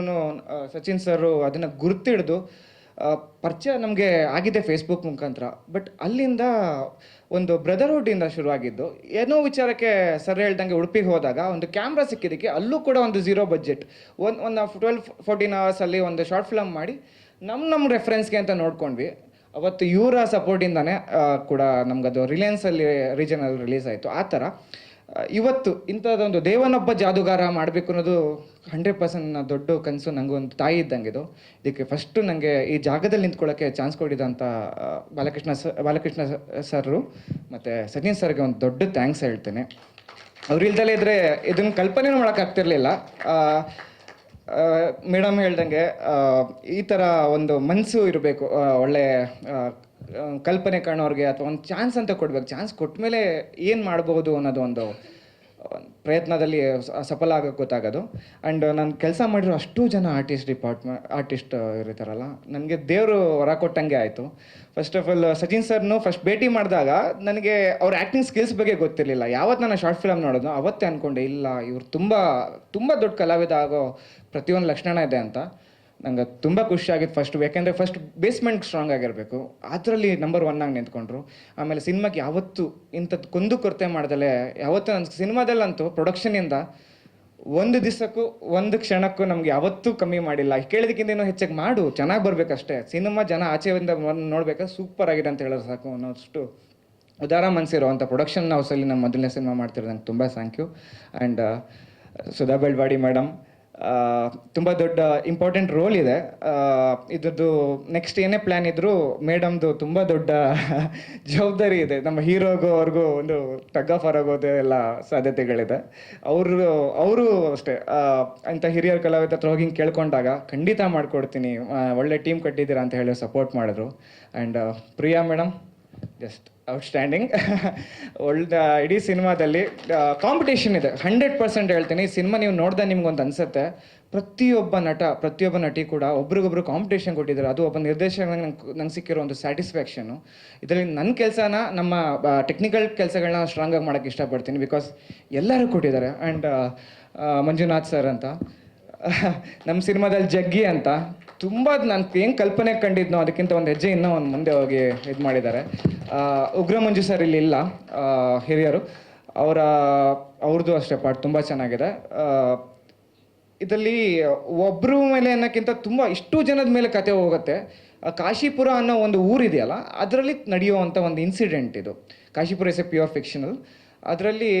[SPEAKER 2] ಸಚಿನ್ ಸರು ಅದನ್ನು ಗುರ್ತಿಡಿದು ಪರಿಚಯ ನಮಗೆ ಆಗಿದೆ ಫೇಸ್ಬುಕ್ ಮುಖಾಂತರ. ಬಟ್ ಅಲ್ಲಿಂದ ಒಂದು ಬ್ರದರ್ಹುಡ್ಡಿಂದ ಶುರುವಾಗಿದ್ದು, ಏನೋ ವಿಚಾರಕ್ಕೆ ಸರ್ ಹೇಳ್ದಂಗೆ ಉಡುಪಿಗೆ ಹೋದಾಗ ಒಂದು ಕ್ಯಾಮ್ರಾ ಸಿಕ್ಕಿದ್ದಕ್ಕೆ ಅಲ್ಲೂ ಕೂಡ ಒಂದು 0 ಬಜೆಟ್ ಒಂದು 12-14 ಅವರ್ಸಲ್ಲಿ ಒಂದು ಶಾರ್ಟ್ ಫಿಲಮ್ ಮಾಡಿ ನಮ್ಮ ರೆಫರೆನ್ಸ್ಗೆ ಅಂತ ನೋಡ್ಕೊಂಡ್ವಿ. ಅವತ್ತು ಇವರ ಸಪೋರ್ಟಿಂದಾನೇ ಕೂಡ ನಮಗದು ರಿಲಯನ್ಸಲ್ಲಿ ರೀಜನಲ್ಲಿ ರಿಲೀಸ್ ಆಯಿತು. ಆ ಥರ ಇವತ್ತು ಇಂಥದ್ದೊಂದು ದೇವನೊಬ್ಬ ಜಾದುಗಾರ ಮಾಡಬೇಕು ಅನ್ನೋದು 100% ದೊಡ್ಡ ಕನಸು. ನನಗೊಂದು ತಾಯಿ ಇದ್ದಂಗೆ ಇದು. ಇದಕ್ಕೆ ಫಸ್ಟು ನನಗೆ ಈ ಜಾಗದಲ್ಲಿ ನಿಂತ್ಕೊಳ್ಳೋಕ್ಕೆ ಚಾನ್ಸ್ ಕೊಟ್ಟಿದ್ದಂಥ ಬಾಲಕೃಷ್ಣ ಸರ್ರು ಮತ್ತು ಸಚಿನ್ ಸರ್ಗೆ ಒಂದು ದೊಡ್ಡ ಥ್ಯಾಂಕ್ಸ್ ಹೇಳ್ತೇನೆ. ಅವ್ರು ಇಲ್ದಲೇ ಇದ್ದರೆ ಇದನ್ನು ಕಲ್ಪನೆನೂ ಮಾಡೋಕ್ಕಾಗ್ತಿರ್ಲಿಲ್ಲ. ಮೇಡಮ್ ಹೇಳ್ದಂಗೆ ಈ ಥರ ಒಂದು ಮನಸ್ಸು ಇರಬೇಕು, ಒಳ್ಳೆ ಕಲ್ಪನೆ ಕಾಣೋರಿಗೆ, ಅಥವಾ ಒಂದು ಚಾನ್ಸ್ ಅಂತ ಕೊಡ್ಬೇಕು. ಚಾನ್ಸ್ ಕೊಟ್ಟ ಮೇಲೆ ಏನು ಮಾಡ್ಬೋದು ಅನ್ನೋದು ಒಂದು ಪ್ರಯತ್ನದಲ್ಲಿ ಸಫಲ ಆಗೋಕ್ಕೆ ಗೊತ್ತಾಗೋದು. ಆ್ಯಂಡ್ ನಾನು ಕೆಲಸ ಮಾಡಿರೋ ಅಷ್ಟು ಜನ ಆರ್ಟಿಸ್ಟ್ ಇರ್ತಾರಲ್ಲ, ನನಗೆ ದೇವರು ಹೊರ ಕೊಟ್ಟಂಗೆ ಆಯಿತು. ಫಸ್ಟ್ ಆಫ್ ಆಲ್ ಸಚಿನ್ ಸರ್ನು ಫಸ್ಟ್ ಭೇಟಿ ಮಾಡಿದಾಗ ನನಗೆ ಅವ್ರ ಆ್ಯಕ್ಟಿಂಗ್ ಸ್ಕಿಲ್ಸ್ ಬಗ್ಗೆ ಗೊತ್ತಿರಲಿಲ್ಲ. ಯಾವತ್ತು ನಾನು ಶಾರ್ಟ್ ಫಿಲಮ್ ನೋಡೋದು ಅವತ್ತೇ ಅಂದ್ಕೊಂಡೆ, ಇಲ್ಲ ಇವ್ರು ತುಂಬ ತುಂಬ ದೊಡ್ಡ ಕಲಾವಿದ ಆಗೋ ಪ್ರತಿಯೊಂದು ಲಕ್ಷಣ ಇದೆ ಅಂತ. ನಂಗೆ ತುಂಬ ಖುಷಿಯಾಗಿತ್ತು ಫಸ್ಟ್. ಯಾಕೆಂದರೆ ಫಸ್ಟ್ ಬೇಸ್ಮೆಂಟ್ ಸ್ಟ್ರಾಂಗ್ ಆಗಿರಬೇಕು, ಅದರಲ್ಲಿ ನಂಬರ್ 1 ಆಗಿ ನಿಂತ್ಕೊಂಡ್ರು. ಆಮೇಲೆ ಸಿನಿಮಾಗೆ ಯಾವತ್ತೂ ಇಂಥದ್ದು ಕೊಂದು ಕೊರತೆ ಮಾಡ್ದಲೇ ಯಾವತ್ತೂ ನನ್ನ ಸಿನಿಮಾದಲ್ಲಂತೂ ಪ್ರೊಡಕ್ಷನಿಂದ ಒಂದು ದಿವಸಕ್ಕೂ ಒಂದು ಕ್ಷಣಕ್ಕೂ ನಮ್ಗೆ ಯಾವತ್ತೂ ಕಮ್ಮಿ ಮಾಡಿಲ್ಲ. ಕೇಳಿದಕ್ಕಿಂತ ಇನ್ನೂ ಹೆಚ್ಚಾಗಿ ಮಾಡು, ಚೆನ್ನಾಗಿ ಬರಬೇಕಷ್ಟೇ. ಸಿನಿಮಾ ಜನ ಆಚೆಯಿಂದ ನೋಡ್ಬೇಕಾದ್ರೆ ಸೂಪರ್ ಆಗಿದೆ ಅಂತ ಹೇಳೋದು ಸಾಕು ಅನ್ನೋಷ್ಟು ಉದಾರ ಮನಸ್ಸಿರುವಂಥ ಪ್ರೊಡಕ್ಷನ್ ಹೌಸಲ್ಲಿ ನಮ್ಮ ಮೊದಲನೇ ಸಿನಿಮಾ ಮಾಡ್ತಿರೋದಂಗೆ ತುಂಬ thank you. And Sudha Belwadi madam ತುಂಬ ದೊಡ್ಡ ಇಂಪಾರ್ಟೆಂಟ್ ರೋಲ್ ಇದೆ. ಇದ್ರದ್ದು ನೆಕ್ಸ್ಟ್ ಏನೇ ಪ್ಲ್ಯಾನ್ ಇದ್ದರೂ ಮೇಡಮ್ದು ತುಂಬ ದೊಡ್ಡ ಜವಾಬ್ದಾರಿ ಇದೆ. ನಮ್ಮ ಹೀರೋಗೂ ಅವ್ರಿಗೂ ಒಂದು ಟಗ್ ಆಫ್ ಆಗೋದು ಎಲ್ಲ ಸಾಧ್ಯತೆಗಳಿದೆ. ಅವರು ಅಷ್ಟೇ ಅಂಥ ಹಿರಿಯರ ಕಲಾವಿದ ಹತ್ರ ಹೋಗಿ ಕೇಳ್ಕೊಂಡಾಗ ಖಂಡಿತ ಮಾಡಿಕೊಡ್ತೀನಿ, ಒಳ್ಳೆ ಟೀಮ್ ಕಟ್ಟಿದ್ದೀರಾ ಅಂತ ಹೇಳಿ ಸಪೋರ್ಟ್ ಮಾಡಿದ್ರು. And Priya madam just outstanding. ಇಡೀ ಸಿನಿಮಾದಲ್ಲಿ ಕಾಂಪಿಟೇಷನ್ ಇದೆ 100% ಹೇಳ್ತೀನಿ. ಈ ಸಿನಿಮಾ ನೀವು ನೋಡ್ದೆ ನಿಮ್ಗೊಂದು ಅನಿಸುತ್ತೆ, ಪ್ರತಿಯೊಬ್ಬ ನಟಿ ಕೂಡ ಒಬ್ರಿಗೊಬ್ರು ಕಾಂಪಿಟೇಷನ್ ಕೊಟ್ಟಿದ್ದಾರೆ. ಅದು ಒಬ್ಬ ನಿರ್ದೇಶಕ ನಂಗೆ ಸಿಕ್ಕಿರೋ ಒಂದು ಸ್ಯಾಟಿಸ್ಫ್ಯಾಕ್ಷನು. ಇದರಲ್ಲಿ ನನ್ನ ಕೆಲಸನ, ನಮ್ಮ ಟೆಕ್ನಿಕಲ್ ಕೆಲಸಗಳನ್ನ ಸ್ಟ್ರಾಂಗಾಗಿ ಮಾಡೋಕ್ಕೆ ಇಷ್ಟಪಡ್ತೀನಿ. ಬಿಕಾಸ್ ಎಲ್ಲರೂ ಕೊಟ್ಟಿದ್ದಾರೆ. ಆ್ಯಂಡ್ ಮಂಜುನಾಥ್ ಸರ್ ಅಂತ, ನಮ್ಮ ಸಿನಿಮಾದಲ್ಲಿ ಜಗ್ಗಿ ಅಂತ, ತುಂಬ ನಾನು ಏನು ಕಲ್ಪನೆ ಕಂಡಿದ್ನೋ ಅದಕ್ಕಿಂತ ಒಂದು ಹೆಜ್ಜೆ ಇನ್ನೂ ಒಂದು ಮುಂದೆ ಹೋಗಿ ಇದು ಮಾಡಿದ್ದಾರೆ. ಉಗ್ರ ಮಂಜು ಸರ್ ಇಲ್ಲಿ ಇಲ್ಲ, ಹಿರಿಯರು, ಅವ್ರದ್ದು ಅಷ್ಟೇ ಪಾಠ ತುಂಬ ಚೆನ್ನಾಗಿದೆ. ಇದರಲ್ಲಿ ಒಬ್ಬರ ಮೇಲೆ ಅನ್ನೋಕ್ಕಿಂತ ತುಂಬ ಇಷ್ಟು ಜನದ ಮೇಲೆ ಕತೆ ಹೋಗುತ್ತೆ. ಕಾಶಿಪುರ ಅನ್ನೋ ಒಂದು ಊರಿದೆಯಲ್ಲ, ಅದರಲ್ಲಿ ನಡೆಯುವಂಥ ಒಂದು ಇನ್ಸಿಡೆಂಟ್ ಇದು. Kashipura is A pure fictional. ಅದರಲ್ಲಿ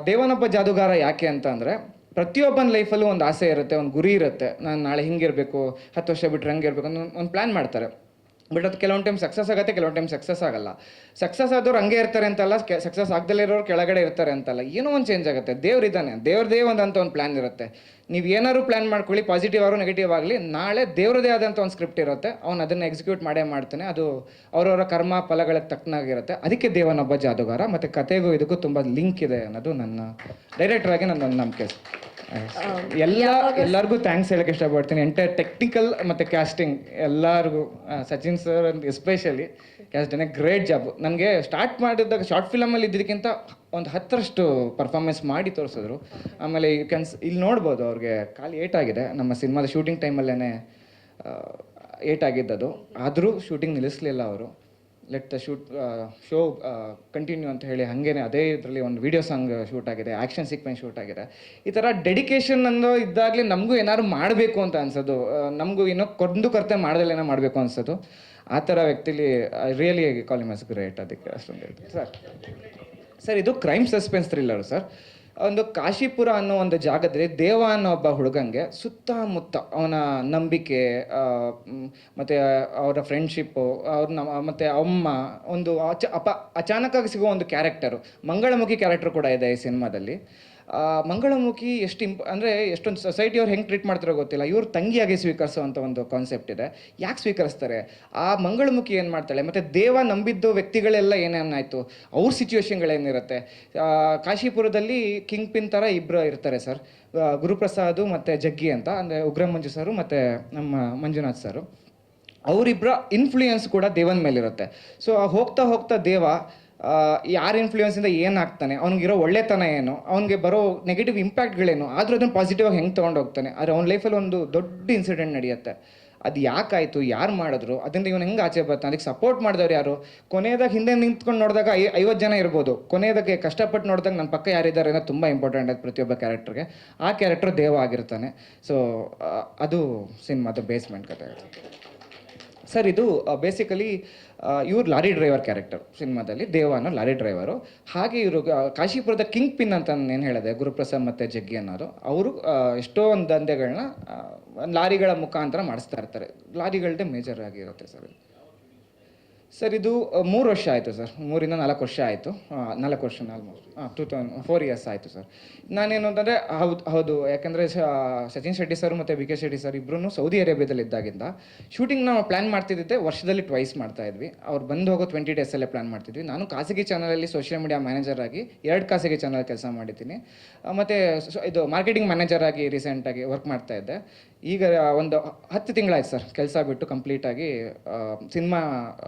[SPEAKER 2] ದೇವನೊಬ್ಬ ಜಾದುಗಾರ ಯಾಕೆ ಅಂತ ಅಂದರೆ, ಪ್ರತಿಯೊಬ್ಬನ ಲೈಫಲ್ಲೂ ಒಂದು ಆಸೆ ಇರುತ್ತೆ, ಒಂದು ಗುರಿ ಇರುತ್ತೆ. ನಾನು ನಾಳೆ ಹಿಂಗಿರಬೇಕು, 10 ವರ್ಷ ಬಿಟ್ಟರೆ ಹಂಗೆ ಇರಬೇಕು ಅಂತ ಒಂದು ಪ್ಲ್ಯಾನ್ ಮಾಡ್ತಾರೆ. ಬಟ್ ಅದು ಕೆಲವೊಂದು ಟೈಮ್ ಸಕ್ಸಸ್ ಆಗುತ್ತೆ, ಕೆಲವೊಂದು ಟೈಮ್ ಸಕ್ಸಸ್ ಆಗಲ್ಲ. ಸಕ್ಸಸ್ ಆದವ್ರು ಹಂಗೆ ಇರ್ತಾರೆ ಅಂತಲ್ಲ, ಸಕ್ಸಸ್ ಆಗದಲ್ಲೇ ಇರೋರು ಕೆಳಗಡೆ ಇರ್ತಾರೆ ಅಂತಲ್ಲ, ಏನೋ ಒಂದು ಚೇಂಜ್ ಆಗುತ್ತೆ. ದೇವ್ರಿದ್ದಾನೆ, ದೇವ್ರದೇ ಒಂದು ಪ್ಲ್ಯಾನ್ ಇರುತ್ತೆ. ನೀವು ಏನಾದ್ರು ಪ್ಲ್ಯಾನ್ ಮಾಡ್ಕೊಳ್ಳಿ, ಪಾಸಿಟಿವ್ ಆಗೋ ನೆಗೆಟಿವ್ ಆಗಲಿ, ನಾಳೆ ದೇವ್ರದೇ ಆದಂಥ ಒಂದು ಸ್ಕ್ರಿಪ್ಟ್ ಇರುತ್ತೆ, ಅವ್ನು ಅದನ್ನು ಎಕ್ಸಿಕ್ಯೂಟ್ ಮಾಡೇ ಮಾಡ್ತಾನೆ. ಅದು ಅವರವರ ಕರ್ಮ ಫಲಗಳಿಗೆ ತಕ್ಕನಾಗಿರುತ್ತೆ. ಅದಕ್ಕೆ ದೇವನೊಬ್ಬ ಜಾದುಗಾರ. ಮತ್ತು ಕತೆಗೂ ಇದಕ್ಕೂ ತುಂಬ ಲಿಂಕ್ ಇದೆ ಅನ್ನೋದು ನನ್ನ ಡೈರೆಕ್ಟರ್ ಆಗಿ ನನ್ನ ನಂಬಿಕೆ. ಎಲ್ಲರಿಗೂ ಥ್ಯಾಂಕ್ಸ್ ಹೇಳಕ್ಕೆ ಇಷ್ಟಪಡ್ತೀನಿ. ಎಂಟೈರ್ ಟೆಕ್ನಿಕಲ್ ಮತ್ತು ಕ್ಯಾಸ್ಟಿಂಗ್ ಎಲ್ಲರಿಗೂ, ಸಚಿನ್ ಸರ್ ಅಂತ especially caste done A great job. ನನಗೆ ಸ್ಟಾರ್ಟ್ ಮಾಡಿದಾಗ ಶಾರ್ಟ್ ಫಿಲಮಲ್ಲಿ ಇದ್ದಿದ್ದಕ್ಕಿಂತ ಒಂದು 10ರಷ್ಟು ಪರ್ಫಾರ್ಮೆನ್ಸ್ ಮಾಡಿ ತೋರಿಸಿದ್ರು. ಆಮೇಲೆ ಇಲ್ಲಿ ನೋಡ್ಬೋದು ಅವ್ರಿಗೆ ಖಾಲಿ ಏಟಾಗಿದೆ. ನಮ್ಮ ಸಿನಿಮಾದ ಶೂಟಿಂಗ್ ಟೈಮಲ್ಲೇ ಏಟಾಗಿದ್ದದು. ಆದರೂ ಶೂಟಿಂಗ್ ನಿಲ್ಲಿಸಲಿಲ್ಲ ಅವರು. ಲೆಟ್ ದ ಶೋ ಕಂಟಿನ್ಯೂ ಅಂತ ಹೇಳಿ ಹಾಗೇನೆ ಅದೇ ಇದರಲ್ಲಿ ಒಂದು ವಿಡಿಯೋ ಸಾಂಗ್ ಶೂಟ್ ಆಗಿದೆ, ಆ್ಯಕ್ಷನ್ ಸೀಕ್ವೆನ್ಸ್ ಶೂಟ್ ಆಗಿದೆ. ಈ ಥರ ಡೆಡಿಕೇಶನ್ ಅನ್ನೋ ಇದ್ದಾಗಲೇ ನಮಗೂ ಏನಾದ್ರು ಮಾಡಬೇಕು ಅಂತ ಅನ್ಸೋದು, ನಮಗೂ ಇನ್ನೂ ಕರ್ತೆ ಮಾಡ್ದಲ್ಲ ಏನೋ ಮಾಡಬೇಕು ಅನ್ಸೋದು. ಆ ಥರ ವ್ಯಕ್ತಿಲಿ really call him as great. ಅದಕ್ಕೆ ಅಷ್ಟೊಂದು ಹೇಳ್ತೀನಿ ಸರ್. ಇದು ಕ್ರೈಮ್ ಸಸ್ಪೆನ್ಸ್ ಥ್ರಿಲ್ಲರ್ ಸರ್. ಒಂದು ಕಾಶಿಪುರ ಅನ್ನೋ ಒಂದು ಜಾಗದಲ್ಲಿ ದೇವ ಅನ್ನೋ ಒಬ್ಬ ಹುಡುಗಂಗೆ ಸುತ್ತಮುತ್ತ ಅವನ ನಂಬಿಕೆ ಮತ್ತು ಅವರ ಫ್ರೆಂಡ್ಶಿಪ್ಪು, ಮತ್ತು ಅಮ್ಮ ಒಂದು ಅಚಾನಕ್ಕಾಗಿ ಸಿಗೋ ಒಂದು ಕ್ಯಾರೆಕ್ಟರು, ಮಂಗಳಮುಖಿ ಕ್ಯಾರೆಕ್ಟರ್ ಕೂಡ ಇದೆ ಈ ಸಿನಿಮಾದಲ್ಲಿ. ಮಂಗಳಮುಖಿ ಅಂದರೆ ಎಷ್ಟೊಂದು ಸೊಸೈಟಿಯವ್ರು ಹೆಂಗೆ ಟ್ರೀಟ್ ಮಾಡ್ತಾರೋ ಗೊತ್ತಿಲ್ಲ, ಇವ್ರು ತಂಗಿಯಾಗಿ ಸ್ವೀಕರಿಸೋವಂಥ ಒಂದು ಕಾನ್ಸೆಪ್ಟ್ ಇದೆ. ಯಾಕೆ ಸ್ವೀಕರಿಸ್ತಾರೆ, ಆ ಮಂಗಳಮುಖಿ ಏನು ಮಾಡ್ತಾಳೆ, ಮತ್ತು ದೇವ ನಂಬಿದ್ದು ವ್ಯಕ್ತಿಗಳೆಲ್ಲ ಏನೇನಾಯಿತು, ಅವ್ರ ಸಿಚುವೇಶನ್ಗಳೇನಿರುತ್ತೆ. ಕಾಶಿಪುರದಲ್ಲಿ ಕಿಂಗ್ ಪಿನ್ ಥರ ಇಬ್ಬರು ಇರ್ತಾರೆ ಸರ್, ಗುರುಪ್ರಸಾದ್ ಮತ್ತು ಜಗ್ಗಿ ಅಂತ, ಅಂದರೆ ಉಗ್ರ ಮಂಜು ಸರು ಮತ್ತು ನಮ್ಮ ಮಂಜುನಾಥ್ ಸರು. ಅವರಿಬ್ಬರ ಇನ್ಫ್ಲೂಯೆನ್ಸ್ ಕೂಡ ದೇವನ ಮೇಲಿರುತ್ತೆ. ಸೊ ಹೋಗ್ತಾ ಹೋಗ್ತಾ ದೇವ ಯಾರ ಇನ್ಫ್ಲೂಯೆನ್ಸಿಂದ ಏನಾಗ್ತಾನೆ, ಅವ್ನಿಗಿರೋ ಒಳ್ಳೆತನ ಏನು, ಅವ್ನಿಗೆ ಬರೋ ನೆಗೆಟಿವ್ ಇಂಪ್ಯಾಕ್ಟ್ಗಳೇನು, ಆದರೂ ಅದನ್ನು ಪಾಸಿಟಿವ್ ಆಗಿ ಹೆಂಗೆ ತೊಗೊಂಡು ಹೋಗ್ತಾನೆ. ಆದರೆ ಅವ್ನ ಲೈಫಲ್ಲಿ ಒಂದು ದೊಡ್ಡ ಇನ್ಸಿಡೆಂಟ್ ನಡೆಯುತ್ತೆ. ಅದು ಯಾಕಾಯಿತು, ಯಾರು ಮಾಡಿದ್ರು, ಅದರಿಂದ ಇವನು ಹೆಂಗೆ ಆಚೆ ಬರ್ತಾನೆ, ಅದಕ್ಕೆ ಸಪೋರ್ಟ್ ಮಾಡಿದವ್ರು ಯಾರು. ಕೊನೆಯದಾಗ ಹಿಂದೆ ನಿಂತ್ಕೊಂಡು ನೋಡಿದಾಗ 50 ಜನ ಇರ್ಬೋದು, ಕೊನೆಯದಾಗೆ ಕಷ್ಟಪಟ್ಟು ನೋಡಿದಾಗ ನನ್ನ ಪಕ್ಕ ಯಾರಿದ್ದಾರೆ ಅನ್ನೋದು ತುಂಬ ಇಂಪಾರ್ಟೆಂಟ್ ಅದು ಪ್ರತಿಯೊಬ್ಬ ಕ್ಯಾರೆಕ್ಟರ್ಗೆ. ಆ ಕ್ಯಾರೆಕ್ಟರ್ ದೇವ ಆಗಿರ್ತಾನೆ. ಸೊ ಅದು ಸಿನಿಮಾದ ಬೇಸ್ಮೆಂಟ್ ಕತೆ ಸರ್. ಇದು ಬೇಸಿಕಲಿ ಇವ್ರು ಲಾರಿ ಡ್ರೈವರ್ ಕ್ಯಾರೆಕ್ಟರ್ ಸಿನಿಮಾದಲ್ಲಿ, ದೇವ ಅನ್ನೋ ಲಾರಿ ಡ್ರೈವರು. ಹಾಗೆ ಇವರು ಕಾಶಿಪುರದ ಕಿಂಗ್ ಪಿನ್ ಅಂತ ಏನು ಹೇಳಿದೆ, ಗುರುಪ್ರಸಾದ್ ಮತ್ತು ಜಗ್ಗಿ ಅನ್ನೋರು. ಅವರು ಎಷ್ಟೋ ಒಂದು ದಂಧೆಗಳನ್ನ ಲಾರಿಗಳ ಮುಖಾಂತರ ಮಾಡಿಸ್ತಾ ಇರ್ತಾರೆ. ಲಾರಿಗಳದ್ದೇ ಮೇಜರ್ ಆಗಿರುತ್ತೆ ಸರ್. ಇದು 3 ವರ್ಷ ಆಯಿತು ಸರ್, 3 ಇಂದ 4 ವರ್ಷ ಆಯಿತು. 4 ವರ್ಷ ಆಲ್ಮೋಸ್ಟ್ 4 ಇಯರ್ಸ್ ಆಯಿತು ಸರ್. ನಾನೇನು ಅಂತಂದರೆ ಹೌದು, ಯಾಕೆಂದರೆ ಸಚಿನ್ ಶೆಟ್ಟಿ ಸರ್ ಮತ್ತು BK ಶೆಟ್ಟಿ ಸರ್ ಇಬ್ಬರೂ ಸೌದಿ ಅರೇಬಿಯಾದಲ್ಲಿ ಇದ್ದಾಗಿಂದ ಶೂಟಿಂಗ್ ನಾವು ಪ್ಲ್ಯಾನ್ ಮಾಡ್ತಿದ್ದೆ ವರ್ಷದಲ್ಲಿ ಟ್ವೈಸ್ ಮಾಡ್ತಾಯಿದ್ವಿ. ಅವ್ರು ಬಂದು ಹೋಗೋ 20 ಡೇಸಲ್ಲೇ ಪ್ಲ್ಯಾನ್ ಮಾಡ್ತಿದ್ವಿ. ನಾನು ಖಾಸಗಿ ಚಾನಲಲ್ಲಿ ಸೋಷಿಯಲ್ ಮೀಡಿಯಾ ಮ್ಯಾನೇಜರ್ ಆಗಿ 2 ಖಾಸಗಿ ಚಾನಲ್ ಕೆಲಸ ಮಾಡಿದ್ದೀನಿ. ಮತ್ತು ಇದು ಮಾರ್ಕೆಟಿಂಗ್ ಮ್ಯಾನೇಜರ್ ಆಗಿ ರೀಸೆಂಟಾಗಿ ವರ್ಕ್ ಮಾಡ್ತಾಯಿದ್ದೆ. ಈಗ ಒಂದು 10 ತಿಂಗಳಾಯ್ತು ಸರ್ ಕೆಲಸ ಬಿಟ್ಟು ಕಂಪ್ಲೀಟಾಗಿ. ಸಿನಿಮಾ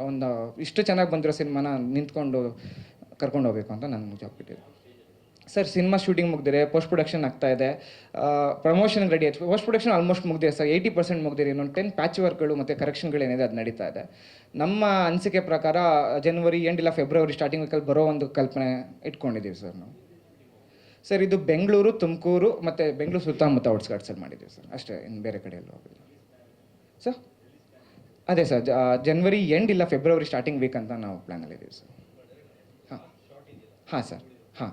[SPEAKER 2] ಒಂದು ಇಷ್ಟು ಚೆನ್ನಾಗಿ ಬಂದಿರೋ ಸಿನಿಮಾನ ನಿಂತ್ಕೊಂಡು ಕರ್ಕೊಂಡು ಹೋಗ್ಬೇಕು ಅಂತ ನಾನು ಜಾಬ್ ಬಿಟ್ಟಿದ್ದೆ ಸರ್. ಸಿನಿಮಾ ಶೂಟಿಂಗ್ ಮುಗ್ದಿದೆ, ಪೋಸ್ಟ್ ಪ್ರೊಡಕ್ಷನ್ ಆಗ್ತಾ ಇದೆ, ಪ್ರಮೋಷನ್ ರೆಡಿ ಆಯ್ತು. ಪೋಸ್ಟ್ ಪ್ರೊಡಕ್ಷನ್ ಆಲ್ಮೋಸ್ಟ್ ಮುಗ್ದಿದೆ ಸರ್, 80% ಮುಗ್ದಿದೆ. ಇನ್ನೊಂದು 10 ಪ್ಯಾಚ್ ವರ್ಕ್ಗಳು ಮತ್ತು ಕರೆಕ್ಷನ್ಗಳೇನಿದೆ ಅದು ನಡೀತಾ ಇದೆ. ನಮ್ಮ ಅನಿಸಿಕೆ ಪ್ರಕಾರ ಜನವರಿ ಎಂಡ್ ಇಲ್ಲ ಫೆಬ್ರವರಿ ಸ್ಟಾರ್ಟಿಂಗ್ ವೀಕಲ್ಲಿ ಬರೋ ಒಂದು ಕಲ್ಪನೆ ಇಟ್ಕೊಂಡಿದ್ದೀವಿ ಸರ್ ನಾವು. ಸರ್ ಇದು ಬೆಂಗಳೂರು, ತುಮಕೂರು ಮತ್ತು ಬೆಂಗಳೂರು ಸುತ್ತಮುತ್ತ ಔಟ್ಸ್ಕರ್ಟ್ಸಲ್ಲಿ ಮಾಡಿದ್ದೀವಿ ಸರ್, ಅಷ್ಟೇ. ಇನ್ನು ಬೇರೆ ಕಡೆ ಎಲ್ಲೂ ಹೋಗಿಲ್ಲ ಸರ್. ಅದೇ ಸರ್, ಜನವರಿ ಎಂಡ್ ಇಲ್ಲ ಫೆಬ್ರವರಿ ಸ್ಟಾರ್ಟಿಂಗ್ ವೀಕ್ ಅಂತ ನಾವು ಪ್ಲ್ಯಾನಲ್ಲಿದ್ದೀವಿ ಸರ್. ಹಾಂ ಸರ್. ಹಾಂ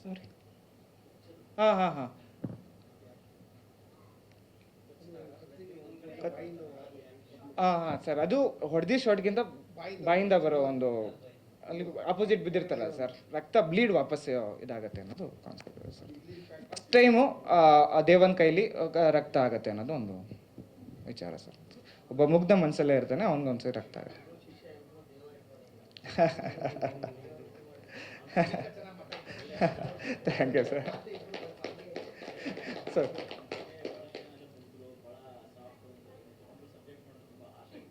[SPEAKER 2] ಸಾರಿ. ಹಾಂ ಸರ್, ಅದು ಹೊಡೆದಿ ಶಾಟ್ಗಿಂತ ಬಾಯಿಂದ ಬರೋ ಒಂದು ಅಲ್ಲಿ ಆಪೋಸಿಟ್ ಬಿದ್ದಿರ್ತಲ್ಲ ಸರ್, ರಕ್ತ ಬ್ಲೀಡ್ ವಾಪಸ್ ಇದಾಗತ್ತೆ ಅನ್ನೋದು ಕಾನ್ಸೆಪ್ಟ್ ಇದೆ ಸರ್. ಟೈಮು ದೇವನ ಕೈಲಿ ರಕ್ತ ಆಗತ್ತೆ ಅನ್ನೋದು ಒಂದು ವಿಚಾರ ಸರ್. ಒಬ್ಬ ಮುಗ್ಧ ಮನಸ್ಸಲ್ಲೇ ಇರ್ತಾನೆ, ಅವನಿಗೊಂದ್ಸರಿ ರಕ್ತ ಆಗುತ್ತೆ. Thank you sir. ಸರ್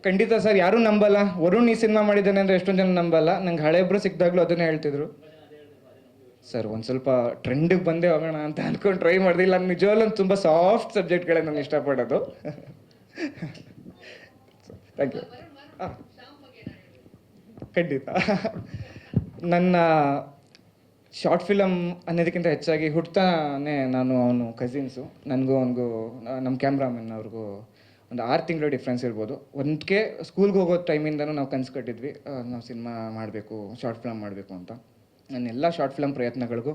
[SPEAKER 2] ಖಂಡಿತ ಸರ್, ಯಾರೂ ನಂಬಲ್ಲ. ವರುಣ್ ಈ ಸಿನಿಮಾ ಮಾಡಿದ್ದಾನೆ ಅಂದರೆ ಎಷ್ಟೊಂದು ಜನ ನಂಬಲ್ಲ. ನಂಗೆ ಹಳೆಬ್ರು ಸಿಕ್ಕಿದಾಗಲೂ ಅದನ್ನೇ ಹೇಳ್ತಿದ್ರು ಸರ್. ಒಂದು ಸ್ವಲ್ಪ ಟ್ರೆಂಡಿಗೆ ಬಂದೇ ಹೋಗೋಣ ಅಂತ ಅಂದ್ಕೊಂಡು ಟ್ರೈ ಮಾಡ್ದಿಲ್ಲ. ನಿಜವಾಗ್ಲೂ ತುಂಬ ಸಾಫ್ಟ್ ಸಬ್ಜೆಕ್ಟ್ಗಳೇ ನಾನು ಇಷ್ಟಪಡೋದು. Thank you. ಖಂಡಿತ. ನನ್ನ ಶಾರ್ಟ್ ಫಿಲಮ್ ಅನ್ನೋದಕ್ಕಿಂತ ಹೆಚ್ಚಾಗಿ ಹುಡ್ತಾನೆ ನಾನು ಅವನು ಕಸಿನ್ಸು. ನನಗೂ ಅವನಿಗೂ ನಮ್ಮ ಕ್ಯಾಮ್ರಾಮನ್ ಅವ್ರಿಗೂ ಒಂದು 6 ತಿಂಗಳು ಡಿಫ್ರೆನ್ಸ್ ಇರ್ಬೋದು. ಒಂದಕ್ಕೆ ಸ್ಕೂಲ್ಗೆ ಹೋಗೋ ಟೈಮಿಂದನೂ ನಾವು ಕನಸು ಕಟ್ಟಿದ್ವಿ, ನಾವು ಸಿನಿಮಾ ಮಾಡಬೇಕು, ಶಾರ್ಟ್ ಫಿಲಮ್ ಮಾಡಬೇಕು ಅಂತ. ನನ್ನ ಎಲ್ಲ ಶಾರ್ಟ್ ಫಿಲಮ್ ಪ್ರಯತ್ನಗಳಿಗೂ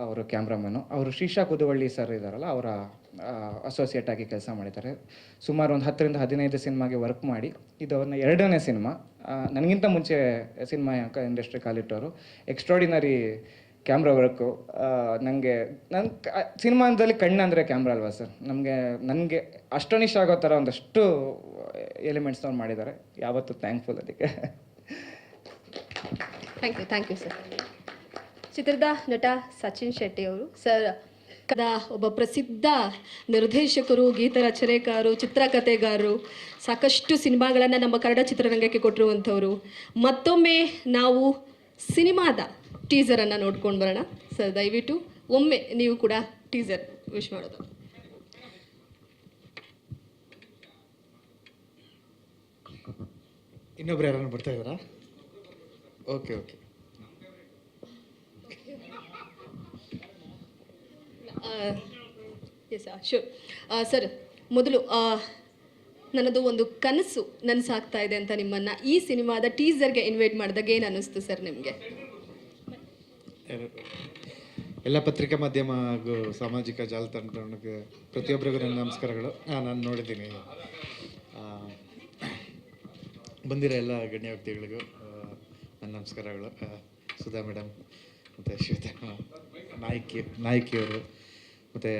[SPEAKER 2] ಅವರು ಕ್ಯಾಮ್ರಾಮನ್ನು. ಅವರು ಶ್ರೀಶಾ ಕುದುವಳ್ಳಿ ಸರ್ ಇದ್ದಾರಲ್ಲ, ಅವರ ಅಸೋಸಿಯೇಟ್ ಆಗಿ ಕೆಲಸ ಮಾಡಿದ್ದಾರೆ. ಸುಮಾರು ಒಂದು 10ರಿಂದ 15 ಸಿನಿಮಾಗೆ ವರ್ಕ್ ಮಾಡಿ ಇದು ಅವ್ರನ್ನ 2ನೇ ಸಿನಿಮಾ. ನನಗಿಂತ ಮುಂಚೆ ಸಿನಿಮಾ ಇಂಡಸ್ಟ್ರಿ ಕಾಲಿಟ್ಟವರು. Extraordinary camera work. ನನಗೆ ಸಿನಿಮಾದಲ್ಲಿ ಕಣ್ಣಂದರೆ ಕ್ಯಾಮ್ರಾ ಅಲ್ವಾ ಸರ್, ನನಗೆ ಅಷ್ಟೊನಿಷ್ಟ ಆಗೋ ಥರ ಒಂದಷ್ಟು ಎಲಿಮೆಂಟ್ಸ್ ಅವ್ರು ಮಾಡಿದ್ದಾರೆ. ಯಾವತ್ತೂ ಥ್ಯಾಂಕ್ಫುಲ್ ಅದಕ್ಕೆ.
[SPEAKER 1] Thank you sir. ಚಿತ್ರದ ನಟ ಸಚಿನ್ ಶೆಟ್ಟಿ ಅವರು ಸರ್ ಒಬ್ಬ ಪ್ರಸಿದ್ಧ ನಿರ್ದೇಶಕರು, ಗೀತ ರಚನೆಕಾರರು, ಚಿತ್ರಕಥೆಗಾರರು, ಸಾಕಷ್ಟು ಸಿನಿಮಾಗಳನ್ನು ನಮ್ಮ ಕನ್ನಡ ಚಿತ್ರರಂಗಕ್ಕೆ ಕೊಟ್ಟಿರುವಂಥವ್ರು. ಮತ್ತೊಮ್ಮೆ ನಾವು ಸಿನಿಮಾದ ಟೀಸರನ್ನು ನೋಡ್ಕೊಂಡು ಬರೋಣ ಸರ್. ದಯವಿಟ್ಟು ಒಮ್ಮೆ ನೀವು ಕೂಡ ಟೀಸರ್ ವಿಶ್ ಮಾಡೋದು.
[SPEAKER 3] ಇನ್ನೊಬ್ರು ಯಾರನ್ನು ಬರ್ತಾ ಇದ್ದಾರಾ? ಓಕೆ.
[SPEAKER 1] Yes sure sir. ಮೊದಲು ನನ್ನದು ಒಂದು ಕನಸು ನನಸಾಗ್ತಾ ಇದೆ ಅಂತ ನಿಮ್ಮನ್ನು ಈ ಸಿನಿಮಾದ ಟೀಸರ್ಗೆ ಇನ್ವೈಟ್ ಮಾಡಿದಾಗ ಏನು ಅನ್ನಿಸ್ತು ಸರ್ ನಿಮಗೆ?
[SPEAKER 3] ಎಲ್ಲ ಪತ್ರಿಕಾ ಮಾಧ್ಯಮ ಹಾಗೂ ಸಾಮಾಜಿಕ ಜಾಲತಾಣಕ್ಕೆ ಪ್ರತಿಯೊಬ್ಬರಿಗೂ ನನ್ನ ನಮಸ್ಕಾರಗಳು. ನಾನು ನೋಡಿದ್ದೀನಿ, ಬಂದಿರೋ ಎಲ್ಲ ಗಣ್ಯ ವ್ಯಕ್ತಿಗಳಿಗೂ ನನ್ನ ನಮಸ್ಕಾರಗಳು. ಸುಧಾ ಮೇಡಮ್ ಮತ್ತು ಶ್ವೇತಾ ನಾಯಕಿಯವರು ಮತ್ತು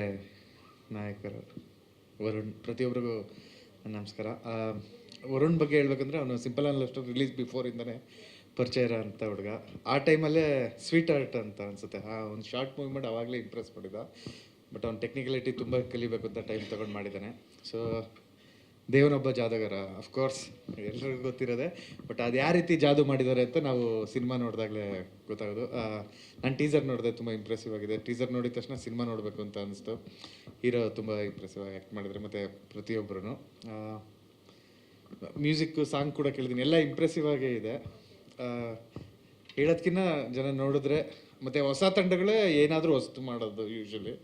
[SPEAKER 3] ನಾಯಕರು ವರುಣ್, ಪ್ರತಿಯೊಬ್ಬರಿಗೂ ನನ್ನ ನಮಸ್ಕಾರ. ವರುಣ್ ಬಗ್ಗೆ ಹೇಳ್ಬೇಕಂದ್ರೆ ಅವನು simple and love story release ಬಿಫೋರಿಂದನೇ ಪರಿಚಯ ಇರೋ ಅಂಥ ಹುಡುಗ. ಆ ಟೈಮಲ್ಲೇ ಸ್ವೀಟ್ ಆರ್ಟ್ ಅಂತ ಅನಿಸುತ್ತೆ, ಒಂದು ಶಾರ್ಟ್ ಮೂವಿ ಮಾಡಿ ಆವಾಗಲೇ ಇಂಪ್ರೆಸ್ ಮಾಡಿದ. ಬಟ್ ಅವ್ನು ಟೆಕ್ನಿಕಲಿಟಿ ತುಂಬ ಕಲಿಬೇಕು ಅಂತ ಟೈಮ್ ತೊಗೊಂಡು ಮಾಡಿದ್ದಾನೆ. ಸೊ ದೇವನೊಬ್ಬ ಜಾದೂಗಾರ ಅಫ್ಕೋರ್ಸ್ ಎಲ್ರಿಗೂ ಗೊತ್ತಿರೋದೆ. ಬಟ್ ಅದು ಯಾವ ರೀತಿ ಜಾದೂ ಮಾಡಿದ್ದಾರೆ ಅಂತ ನಾವು ಸಿನಿಮಾ ನೋಡಿದಾಗಲೇ ಗೊತ್ತಾಗೋದು. ನಾನು ಟೀಸರ್ ನೋಡಿದೆ, ತುಂಬ ಇಂಪ್ರೆಸಿವ್ ಆಗಿದೆ. ಟೀಸರ್ ನೋಡಿದ ತಕ್ಷಣ ಸಿನಿಮಾ ನೋಡಬೇಕು ಅಂತ ಅನಿಸ್ತು. ಹೀರೋ ತುಂಬ ಇಂಪ್ರೆಸಿವ್ ಆಗಿ ಆ್ಯಕ್ಟ್ ಮಾಡಿದ್ದಾರೆ, ಮತ್ತು ಪ್ರತಿಯೊಬ್ಬರೂ ಮ್ಯೂಸಿಕ್ಕು ಸಾಂಗ್ ಕೂಡ ಕೇಳಿದ್ದೀನಿ, ಎಲ್ಲ ಇಂಪ್ರೆಸಿವ್ ಆಗೇ ಇದೆ. ಹೇಳೋದ್ಕಿಂತ ಜನ ನೋಡಿದ್ರೆ, ಮತ್ತು ಹೊಸ ತಂಡಗಳೇ ಏನಾದರೂ ಹೊಸ್ತು ಮಾಡೋದು ಯೂಶ್ವಲಿ.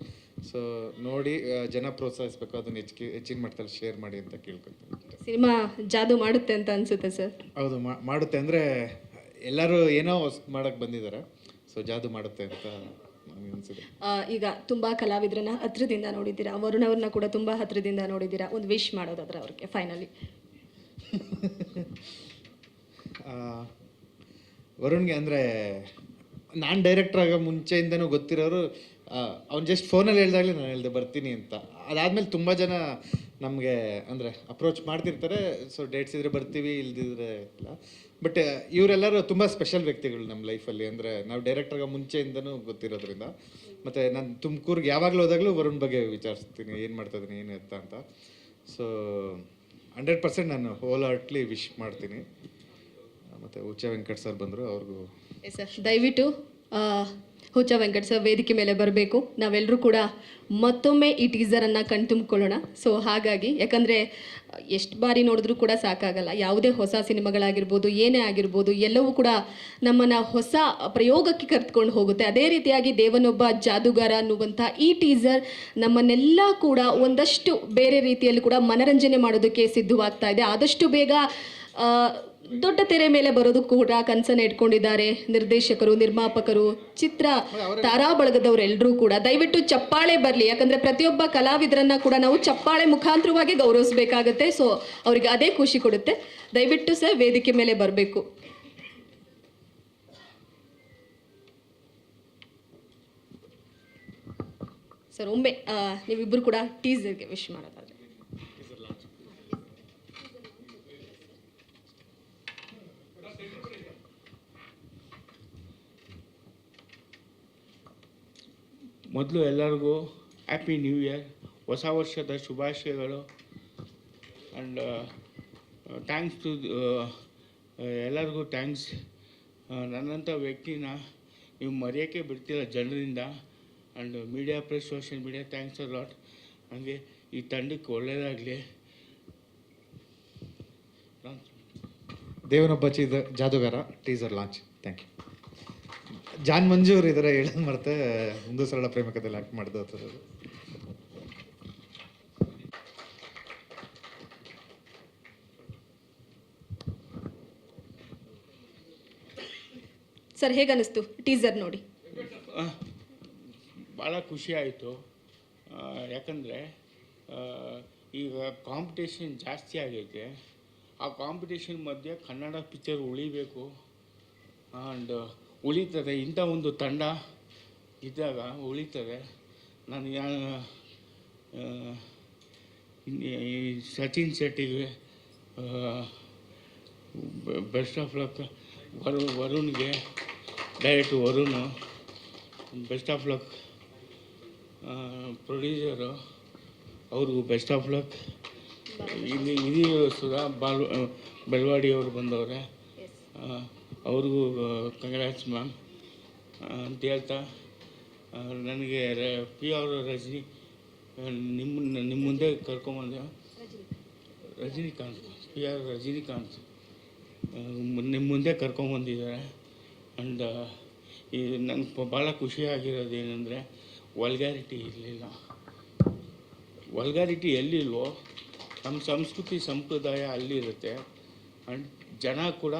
[SPEAKER 3] ಸೊ ನೋಡಿ ಜನ ಪ್ರೋತ್ಸಾಹಿಸಬೇಕು, ಅದನ್ನು ಹೆಚ್ಚಿನ ಮಟ್ಟದಲ್ಲಿ ಶೇರ್ ಮಾಡಿ ಅಂತ ಕೇಳ್ಕೊತೀನಿ.
[SPEAKER 1] ಸಿನಿಮಾ ಜಾದೂ ಮಾಡುತ್ತೆ ಅಂತ ಅನಿಸುತ್ತೆ ಸರ್?
[SPEAKER 3] ಹೌದು, ಮಾಡುತ್ತೆ. ಅಂದರೆ ಎಲ್ಲರೂ ಏನೋ ಹೊಸ್ತು ಮಾಡೋಕ್ಕೆ ಬಂದಿದ್ದಾರೆ, ಸೊ ಜಾದೂ ಮಾಡುತ್ತೆ ಅಂತ ನನಗೆ ಅನಿಸಿದೆ.
[SPEAKER 1] ಈಗ ತುಂಬ ಕಲಾವಿದರನ್ನ ಹತ್ರದಿಂದ ನೋಡಿದ್ದೀರಾ, ವರುಣ್ ಅವ್ರನ್ನ ಕೂಡ ತುಂಬ ಹತ್ರದಿಂದ ನೋಡಿದ್ದೀರಾ. ಒಂದು ವಿಶ್ ಮಾಡೋದಾದ್ರೆ ಅವ್ರಿಗೆ ಫೈನಲಿ.
[SPEAKER 3] ವರುಣ್ಗೆ ಅಂದರೆ ನಾನು ಡೈರೆಕ್ಟರ್ ಆಗೋ ಮುಂಚೆಯಿಂದನೂ ಗೊತ್ತಿರೋರು. ಅವ್ನು ಜಸ್ಟ್ ಫೋನಲ್ಲಿ ಹೇಳ್ದಾಗಲೇ ನಾನು ಹೇಳ್ದೆ ಬರ್ತೀನಿ ಅಂತ. ಅದಾದಮೇಲೆ ತುಂಬ ಜನ ನಮಗೆ ಅಂದರೆ ಅಪ್ರೋಚ್ ಮಾಡ್ತಿರ್ತಾರೆ. ಸೊ ಡೇಟ್ಸ್ ಇದ್ದರೆ ಬರ್ತೀವಿ, ಇಲ್ದಿದ್ರೆ ಇಲ್ಲ. ಬಟ್ ಇವರೆಲ್ಲರೂ ತುಂಬ ಸ್ಪೆಷಲ್ ವ್ಯಕ್ತಿಗಳು ನಮ್ಮ ಲೈಫಲ್ಲಿ. ಅಂದರೆ ನಾವು ಡೈರೆಕ್ಟರ್ಗೆ ಮುಂಚೆಯಿಂದನೂ ಗೊತ್ತಿರೋದ್ರಿಂದ. ಮತ್ತು ನಾನು ತುಮಕೂರಿಗೆ ಯಾವಾಗಲೂ ಹೋದಾಗಲೂ ವರುಣ್ ಬಗ್ಗೆ ವಿಚಾರಿಸ್ತೀನಿ, ಏನು ಮಾಡ್ತಾಯಿದ್ದೀನಿ, ಏನು ಎತ್ತ ಅಂತ. ಸೊ 100% ನಾನು ಹೋಲ್ ಹಾರ್ಟ್ಲಿ ವಿಶ್ ಮಾಡ್ತೀನಿ. ಮತ್ತು ಹುಚ್ಚ ವೆಂಕಟ್ ಸರ್ ಬಂದರು, ಅವ್ರಿಗೂ
[SPEAKER 1] ಎಸ್ ಸರ್. ದಯವಿಟ್ಟು ಹುಚ್ಚ ವೆಂಕಟ್ ಸರ್ ವೇದಿಕೆ ಮೇಲೆ ಬರಬೇಕು. ನಾವೆಲ್ಲರೂ ಕೂಡ ಮತ್ತೊಮ್ಮೆ ಈ ಟೀಸರನ್ನು ಕಣ್ತುಂಬಿಕೊಳ್ಳೋಣ. ಸೊ ಹಾಗಾಗಿ, ಯಾಕಂದರೆ ಎಷ್ಟು ಬಾರಿ ನೋಡಿದ್ರೂ ಕೂಡ ಸಾಕಾಗಲ್ಲ. ಯಾವುದೇ ಹೊಸ ಸಿನಿಮಾಗಳಾಗಿರ್ಬೋದು, ಏನೇ ಆಗಿರ್ಬೋದು, ಎಲ್ಲವೂ ಕೂಡ ನಮ್ಮನ್ನು ಹೊಸ ಪ್ರಯೋಗಕ್ಕೆ ಕರೆದುಕೊಂಡು ಹೋಗುತ್ತೆ. ಅದೇ ರೀತಿಯಾಗಿ ದೇವನೊಬ್ಬ ಜಾದೂಗಾರ ಅನ್ನುವಂಥ ಈ ಟೀಸರ್ ನಮ್ಮನ್ನೆಲ್ಲ ಕೂಡ ಒಂದಷ್ಟು ಬೇರೆ ರೀತಿಯಲ್ಲಿ ಕೂಡ ಮನರಂಜನೆ ಮಾಡೋದಕ್ಕೆ ಸಿದ್ಧವಾಗ್ತಾ ಇದೆ. ಆದಷ್ಟು ಬೇಗ ದೊಡ್ಡ ತೆರೆ ಮೇಲೆ ಬರೋದು ಕೂಡ ಕನಸನ್ನು ಇಟ್ಕೊಂಡಿದ್ದಾರೆ ನಿರ್ದೇಶಕರು, ನಿರ್ಮಾಪಕರು, ಚಿತ್ರ ತಾರಾ ಬಳಗದವರೆಲ್ಲರೂ ಕೂಡ. ದಯವಿಟ್ಟು ಚಪ್ಪಾಳೆ ಬರಲಿ, ಯಾಕಂದರೆ ಪ್ರತಿಯೊಬ್ಬ ಕಲಾವಿದರನ್ನ ಕೂಡ ನಾವು ಚಪ್ಪಾಳೆ ಮುಖಾಂತರವಾಗಿ ಗೌರವಿಸಬೇಕಾಗತ್ತೆ. ಸೊ ಅವರಿಗೆ ಅದೇ ಖುಷಿ ಕೊಡುತ್ತೆ. ದಯವಿಟ್ಟು ಸರ್ ವೇದಿಕೆ ಮೇಲೆ ಬರಬೇಕು. ಸರ್ ಒಮ್ಮೆ ನೀವಿಬ್ಬರು ಕೂಡ ಟೀಸರ್ಗೆ ವಿಶ್ ಮಾಡೋದಾದ್ರೆ.
[SPEAKER 4] ಮೊದಲು ಎಲ್ಲರಿಗೂ ಹ್ಯಾಪಿ ನ್ಯೂ ಇಯರ್, ಹೊಸ ವರ್ಷದ ಶುಭಾಶಯಗಳು. ಆ್ಯಂಡ್ ಥ್ಯಾಂಕ್ಸ್ ಟು ಎಲ್ಲರಿಗೂ ಥ್ಯಾಂಕ್ಸ್. ನನ್ನಂಥ ವ್ಯಕ್ತಿನ ನೀವು ಮರೆಯೋಕ್ಕೆ ಬಿಡ್ತಿಲ್ಲ ಜನರಿಂದ. And media, press, social media, thanks a lot. ಹಾಗೆ ಈ ತಂಡಕ್ಕೆ ಒಳ್ಳೆಯದಾಗಲಿ.
[SPEAKER 3] Devanobba Jadugara teaser launch. Thank you. ಜಾನ್ ಮಂಜೂರ್ ಇದ್ದಾರೆ, ಹೇಳೋದು ಮರ್ತೆ. ಒಂದು ಸರಳ ಪ್ರೇಮಕದಲ್ಲಿ ಆ್ಯಕ್ಟ್ ಮಾಡಿದ್ದು ಅದು.
[SPEAKER 1] ಸರ್ ಹೇಗನ್ನಿಸ್ತು ಟೀಸರ್ ನೋಡಿ?
[SPEAKER 4] ಭಾಳ ಖುಷಿ ಆಯಿತು. ಯಾಕಂದರೆ ಈಗ ಕಾಂಪಿಟೇಷನ್ ಜಾಸ್ತಿ ಆಗೈತೆ. ಆ ಕಾಂಪಿಟೇಷನ್ ಮಧ್ಯೆ ಕನ್ನಡ ಪಿಕ್ಚರ್ ಉಳಿಬೇಕು ಆ್ಯಂಡ್ ಉಳಿತದೆ. ಇಂಥ ಒಂದು ತಂಡ ಇದ್ದಾಗ ಉಳಿತದೆ. ನಾನು ಈ ಸಚಿನ್ ಶೆಟ್ಟಿಗೆ ಬೆಸ್ಟ್ ಆಫ್ ಲಕ್. ವರುಣ್ಗೆ director Varun best of luck. Producer ಅವ್ರಿಗೂ ಬೆಸ್ಟ್ ಆಫ್ ಲಕ್. ಇಲ್ಲಿ ಸುಧಾ ಬೆಳವಾಡಿ ಅವರು ಬಂದವ್ರೆ, ಅವ್ರಿಗೂ ಕಂಗ್ರ್ಯಾಟ್ಸ್ ಮ್ಯಾಮ್ ಅಂತ ಹೇಳ್ತಾ, ನನಗೆ PR ರಜನಿ ನಿಮ್ಮ ಮುಂದೆ ಕರ್ಕೊಂಬಂದೆ. ರಜನಿಕಾಂತ್ PR ರಜನಿಕಾಂತ್ ನಿಮ್ಮ ಮುಂದೆ ಕರ್ಕೊಂಬಂದಿದ್ದಾರೆ. ಆ್ಯಂಡ್ ಈ ನನಗೆ ಭಾಳ ಖುಷಿಯಾಗಿರೋದು ಏನಂದರೆ ವಲ್ಗ್ಯಾರಿಟಿ ಇರಲಿಲ್ಲ. ವಲ್ಗ್ಯಾರಿಟಿ ಎಲ್ಲಿಲ್ವೋ ನಮ್ಮ ಸಂಸ್ಕೃತಿ ಸಂಪ್ರದಾಯ ಅಲ್ಲಿರುತ್ತೆ. ಆ್ಯಂಡ್ ಜನ ಕೂಡ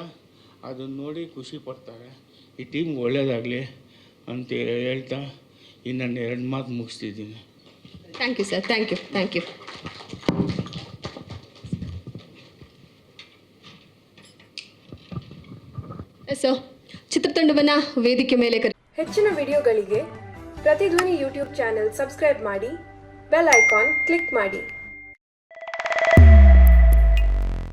[SPEAKER 4] ಅದನ್ನು ನೋಡಿ ಖುಷಿ ಪಡ್ತಾರೆ. ಈ ಟೀಮ್ ಒಳ್ಳೆಯದಾಗಲಿ ಅಂತ ಹೇಳ್ತಾ ಇನ್ನೊಂದು 2 ಮಾತು ಮುಗಿಸ್ತಿದ್ದೀನಿ.
[SPEAKER 1] Thank you sir, thank you. So ಚಿತ್ರತಂಡವನ್ನು ವೇದಿಕೆ ಮೇಲೆ
[SPEAKER 7] ಹೆಚ್ಚಿನ ವಿಡಿಯೋಗಳಿಗೆ ಪ್ರತಿಧ್ವನಿ ಯೂಟ್ಯೂಬ್ ಚಾನೆಲ್ ಸಬ್ಸ್ಕ್ರೈಬ್ ಮಾಡಿ, ಬೆಲ್ ಐಕಾನ್ ಕ್ಲಿಕ್ ಮಾಡಿ.